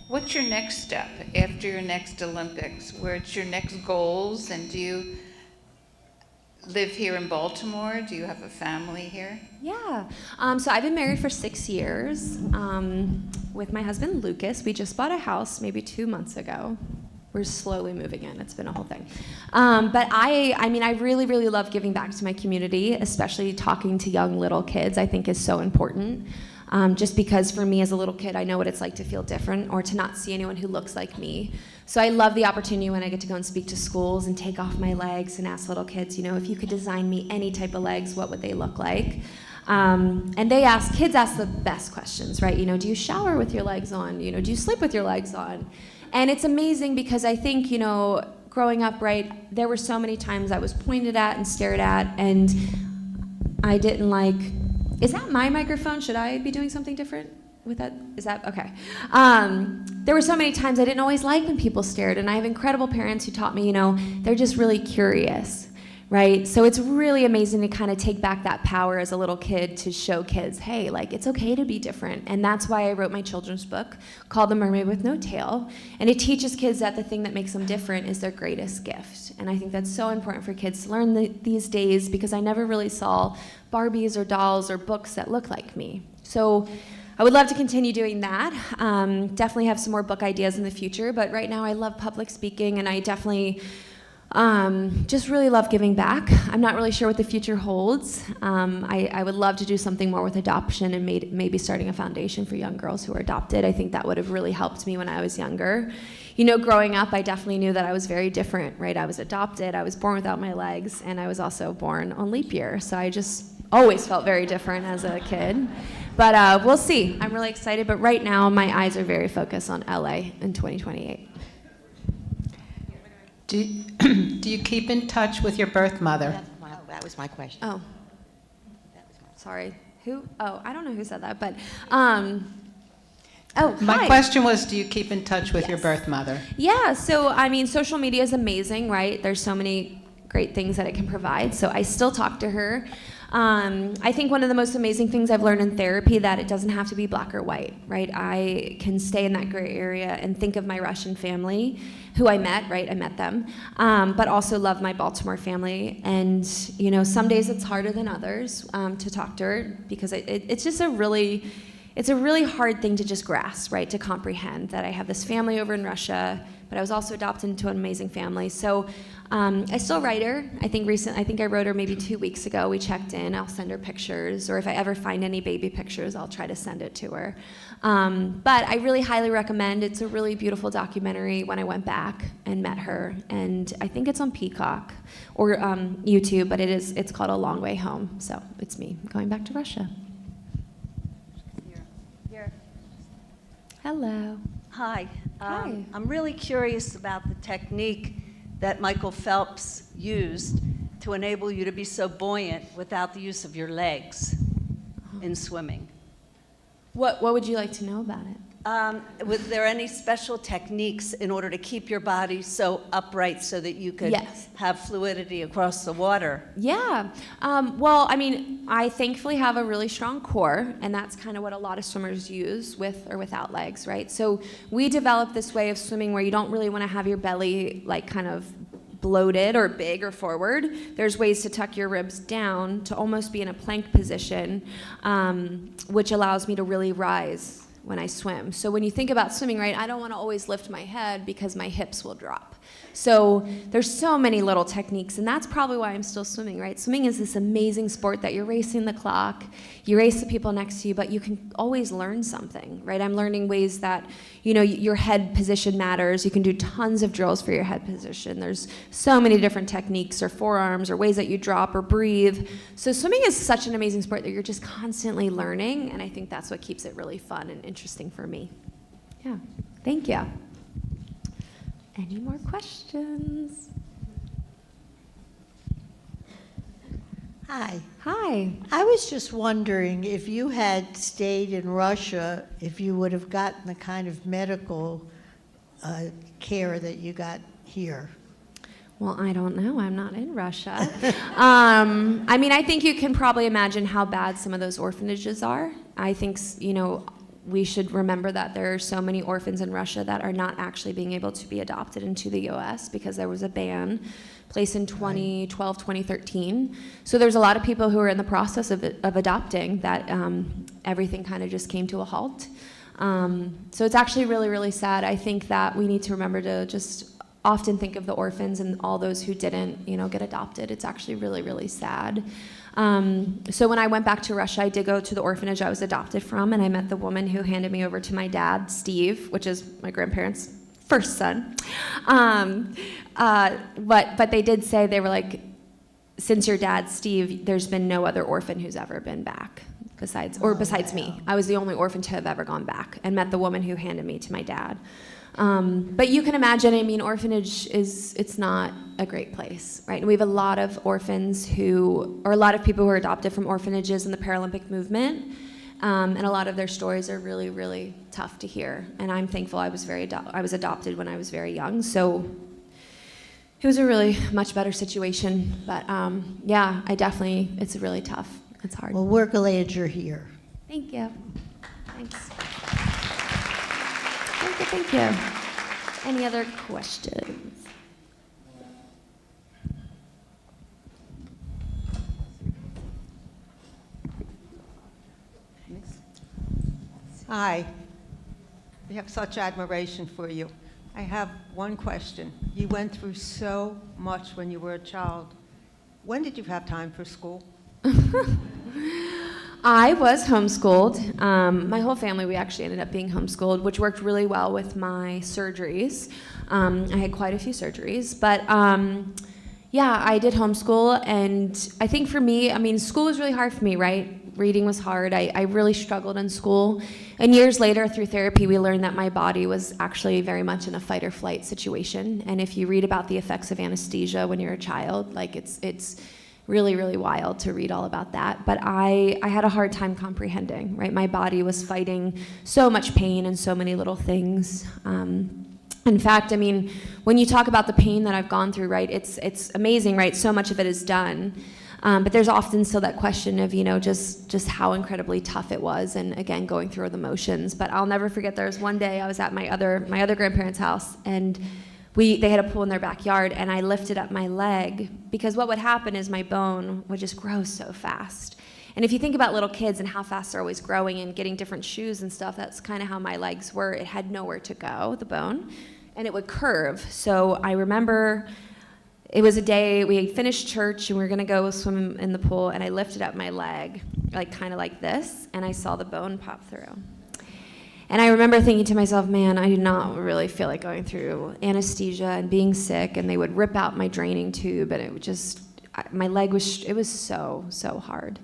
[SPEAKER 19] What's your next step after your next Olympics? Where's your next goals? And do you live here in Baltimore? Do you have a family here?
[SPEAKER 14] Yeah. So I've been married for 6 years with my husband, Lucas. We just bought a house maybe 2 months ago. We're slowly moving in. It's been a whole thing. But I mean, I really, really love giving back to my community, especially talking to young little kids, I think is so important. Just because for me as a little kid, I know what it's like to feel different or to not see anyone who looks like me. So I love the opportunity when I get to go and speak to schools and take off my legs and ask little kids, if you could design me any type of legs, what would they look like? And kids ask the best questions, right? Do you shower with your legs on? Do you sleep with your legs on? And it's amazing because I think, growing up, right, there were so many times I was pointed at and stared at, and I didn't like, is that my microphone? Should I be doing something different with that? Is that, okay. There were so many times I didn't always like when people stared, and I have incredible parents who taught me, they're just really curious. Right? So it's really amazing to kind of take back that power as a little kid to show kids, hey, it's okay to be different. And that's why I wrote my children's book called The Mermaid with No Tail. And it teaches kids that the thing that makes them different is their greatest gift. And I think that's so important for kids to learn these days, because I never really saw Barbies or dolls or books that look like me. So I would love to continue doing that. Definitely have some more book ideas in the future, but right now I love public speaking, and I definitely just really love giving back. I'm not really sure what the future holds. I would love to do something more with adoption and maybe starting a foundation for young girls who are adopted. I think that would have really helped me when I was younger. Growing up, I definitely knew that I was very different, right? I was adopted, I was born without my legs, and I was also born on leap year. So I just always felt very different as a kid. But we'll see. I'm really excited, but right now my eyes are very focused on LA in 2028.
[SPEAKER 15] Do you keep in touch with your birth mother?
[SPEAKER 17] That was my question.
[SPEAKER 14] Oh, sorry. Who? Oh, I don't know who said that, but
[SPEAKER 15] My question was, do you keep in touch with your birth mother?
[SPEAKER 14] Yeah. So social media is amazing, right? There's so many great things that it can provide. So I still talk to her. I think one of the most amazing things I've learned in therapy that it doesn't have to be black or white, right? I can stay in that gray area and think of my Russian family, who I met, right? I met them, but also love my Baltimore family. And some days it's harder than others to talk to her, because it's just a really hard thing to just grasp, right? To comprehend that I have this family over in Russia, but I was also adopted into an amazing family. So I still write her. I think I wrote her maybe 2 weeks ago. We checked in. I'll send her pictures, or if I ever find any baby pictures, I'll try to send it to her. But I really highly recommend. It's a really beautiful documentary when I went back and met her, and I think it's on Peacock or YouTube, but it's called A Long Way Home. So it's me going back to Russia. Here. Hello.
[SPEAKER 20] Hi.
[SPEAKER 14] Hi.
[SPEAKER 20] I'm really curious about the technique that Michael Phelps used to enable you to be so buoyant without the use of your legs in swimming.
[SPEAKER 14] What would you like to know about it?
[SPEAKER 20] Was there any special techniques in order to keep your body so upright so that you could have fluidity across the water?
[SPEAKER 14] Yeah. Well, I thankfully have a really strong core, and that's kind of what a lot of swimmers use with or without legs, right? So we developed this way of swimming where you don't really want to have your belly kind of bloated or big or forward. There's ways to tuck your ribs down to almost be in a plank position, which allows me to really rise when I swim. So when you think about swimming, right, I don't want to always lift my head because my hips will drop. So there's so many little techniques, and that's probably why I'm still swimming, right? Swimming is this amazing sport that you're racing the clock, you race the people next to you, but you can always learn something, right? I'm learning ways that, your head position matters. You can do tons of drills for your head position. There's so many different techniques or forearms or ways that you drop or breathe. So swimming is such an amazing sport that you're just constantly learning, and I think that's what keeps it really fun and interesting for me. Yeah, thank you. Any more questions?
[SPEAKER 17] Hi.
[SPEAKER 14] Hi.
[SPEAKER 17] I was just wondering if you had stayed in Russia, if you would have gotten the kind of medical care that you got here.
[SPEAKER 14] Well, I don't know. I'm not in Russia. I think you can probably imagine how bad some of those orphanages are. I think, we should remember that there are so many orphans in Russia that are not actually being able to be adopted into the U.S. because there was a ban placed in 2012, 2013. So there's a lot of people who are in the process of adopting that everything kind of just came to a halt. So it's actually really, really sad. I think that we need to remember to just often think of the orphans and all those who didn't, get adopted. It's actually really, really sad. So when I went back to Russia, I did go to the orphanage I was adopted from, and I met the woman who handed me over to my dad, Steve, which is my grandparents' first son. But they did say, they were like, since your dad, Steve, there's been no other orphan who's ever been back besides me. I was the only orphan to have ever gone back and met the woman who handed me to my dad. But you can imagine, I mean, orphanage it's not a great place, right? And we have a lot of orphans or a lot of people who are adopted from orphanages in the Paralympic movement. And a lot of their stories are really, really tough to hear. And I'm thankful I was adopted when I was very young. So it was a really much better situation. But yeah, it's really tough. It's hard.
[SPEAKER 17] Well, we're glad you're here.
[SPEAKER 14] Thank you. Thanks. Thank you. Any other questions?
[SPEAKER 21] Hi. We have such admiration for you. I have one question. You went through so much when you were a child. When did you have time for school?
[SPEAKER 14] I was homeschooled. My whole family, we actually ended up being homeschooled, which worked really well with my surgeries. I had quite a few surgeries, but yeah, I did homeschool, and I think for me, I mean, school was really hard for me, right? Reading was hard. I really struggled in school. And years later, through therapy, we learned that my body was actually very much in a fight or flight situation. And if you read about the effects of anesthesia when you're a child, like it's really, really wild to read all about that. But I had a hard time comprehending, right? My body was fighting so much pain and so many little things. In fact, I mean, when you talk about the pain that I've gone through, right, it's amazing, right? So much of it is done. But there's often still that question of, just how incredibly tough it was, and again, going through the motions. But I'll never forget, there was one day I was at my other grandparents' house, and they had a pool in their backyard, and I lifted up my leg, because what would happen is my bone would just grow so fast. And if you think about little kids and how fast they're always growing and getting different shoes and stuff, that's kind of how my legs were. It had nowhere to go, the bone, and it would curve. So I remember it was a day we had finished church and we were gonna go swim in the pool, and I lifted up my leg, kind of like this, and I saw the bone pop through. And I remember thinking to myself, man, I do not really feel like going through anesthesia and being sick, and they would rip out my draining tube, and it would just, my leg was, it was so, so hard.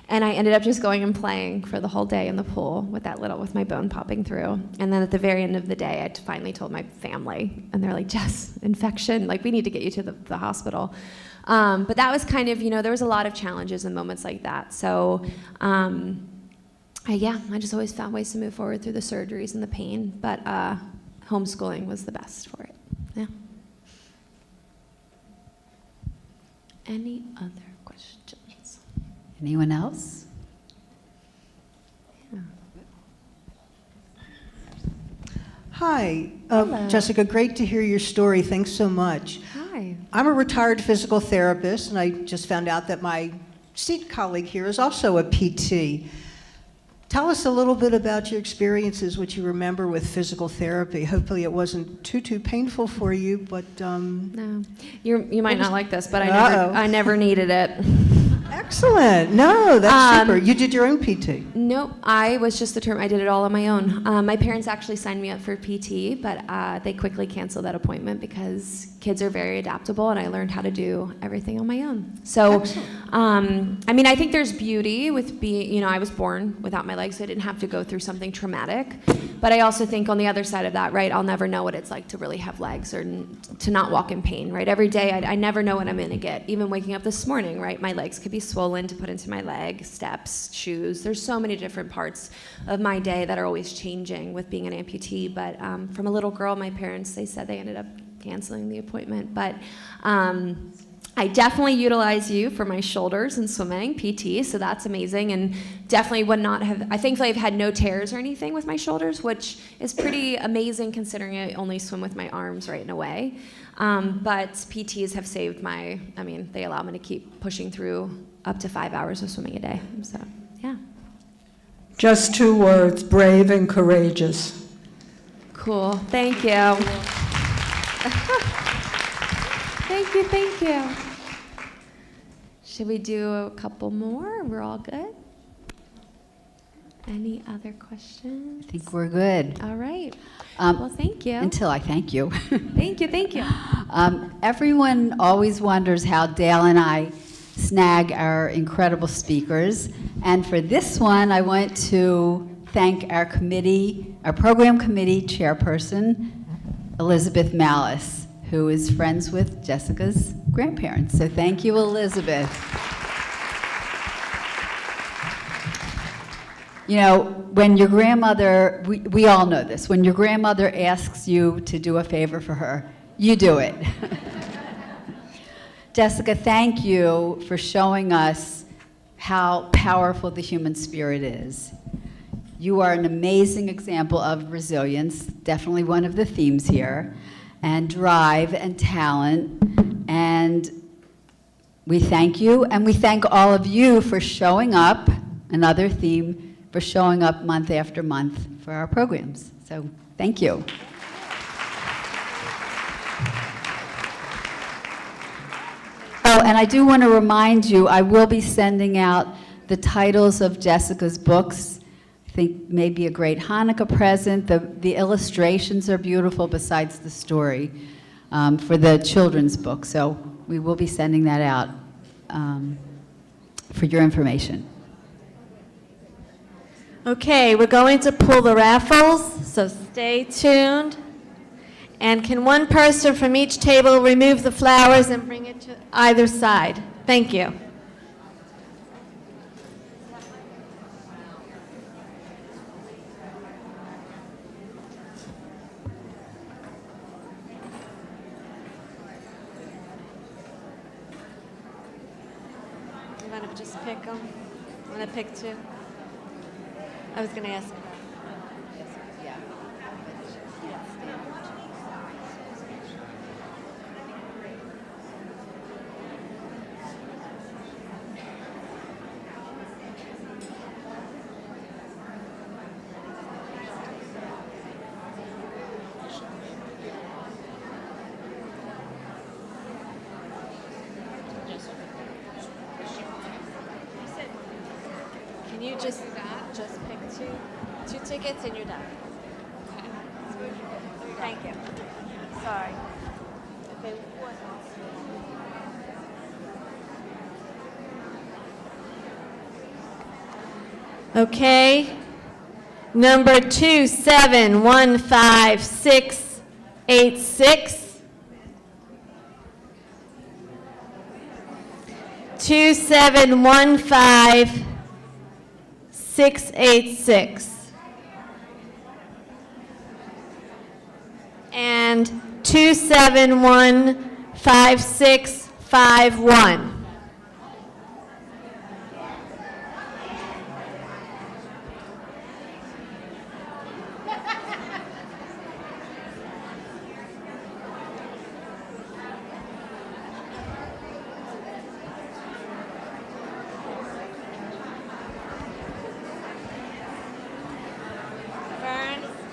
[SPEAKER 14] And I ended up just going and playing for the whole day in the pool with my bone popping through. And then at the very end of the day, I finally told my family, and they're like, Jess, infection, we need to get you to the hospital. But that was kind of, there was a lot of challenges and moments like that. So, I just always found ways to move forward through the surgeries and the pain, but homeschooling was the best for it. Yeah. Any other questions?
[SPEAKER 9] Anyone else?
[SPEAKER 14] Yeah.
[SPEAKER 22] Hi, Jessica, great to hear your story. Thanks so much.
[SPEAKER 14] Hi.
[SPEAKER 22] I'm a retired physical therapist, and I just found out that my seat colleague here is also a PT. Tell us a little bit about your experiences, what you remember with physical therapy. Hopefully it wasn't too painful for you, but...
[SPEAKER 14] No, you might not like this, but I never needed it.
[SPEAKER 22] Excellent. No, that's super. You did your own PT.
[SPEAKER 14] Nope, I did it all on my own. My parents actually signed me up for PT, but they quickly canceled that appointment because kids are very adaptable, and I learned how to do everything on my own. So, I think there's beauty with being, I was born without my legs, so I didn't have to go through something traumatic. But I also think on the other side of that, right, I'll never know what it's like to really have legs or to not walk in pain, right? Every day, I never know what I'm going to get. Even waking up this morning, right, my legs could be swollen to put into my leg, steps, shoes. There's so many different parts of my day that are always changing with being an amputee. But from a little girl, my parents, they said they ended up canceling the appointment. But I definitely utilize you for my shoulders in swimming, PT, so that's amazing, and definitely would not have, thankfully I've had no tears or anything with my shoulders, which is pretty amazing considering I only swim with my arms, right, in a way. But PTs have saved they allow me to keep pushing through up to 5 hours of swimming a day, so yeah.
[SPEAKER 16] Just 2 words, brave and courageous.
[SPEAKER 14] Cool, thank you. Thank you. Should we do a couple more? We're all good? Any other questions?
[SPEAKER 9] I think we're good.
[SPEAKER 14] All right. Well, thank you.
[SPEAKER 9] Until I thank you.
[SPEAKER 14] Thank you, thank you.
[SPEAKER 9] Everyone always wonders how Dale and I snag our incredible speakers. And for this one, I want to thank our committee, our program committee chairperson, Elizabeth Malice, who is friends with Jessica's grandparents. So thank you, Elizabeth. You know, when your grandmother, we all know this, when your grandmother asks you to do a favor for her, you do it. Jessica, thank you for showing us how powerful the human spirit is. You are an amazing example of resilience, definitely one of the themes here, and drive and talent. And we thank you, and we thank all of you for showing up, another theme, for showing up month after month for our programs. So thank you. Oh, and I do want to remind you, I will be sending out the titles of Jessica's books. I think maybe a great Hanukkah present. The illustrations are beautiful besides the story for the children's book. So we will be sending that out for your information.
[SPEAKER 1] Okay, we're going to pull the raffles, so stay tuned. And can one person from each table remove the flowers and bring it to either side? Thank you. You want to just pick them? Want to pick two? I was going to ask. Can you just pick two tickets and you're done? Okay. Thank you. Sorry. Okay, what else? Okay. Number 2715686. 2715686. And 2715651.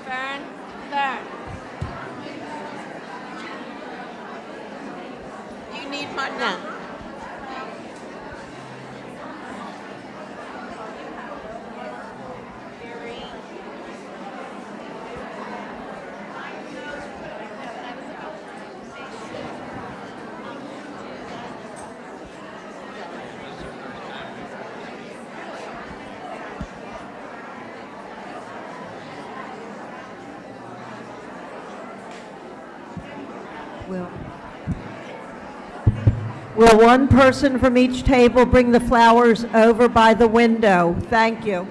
[SPEAKER 1] Fern. You need my number?
[SPEAKER 3] Will one person from each table bring the flowers over by the window? Thank you.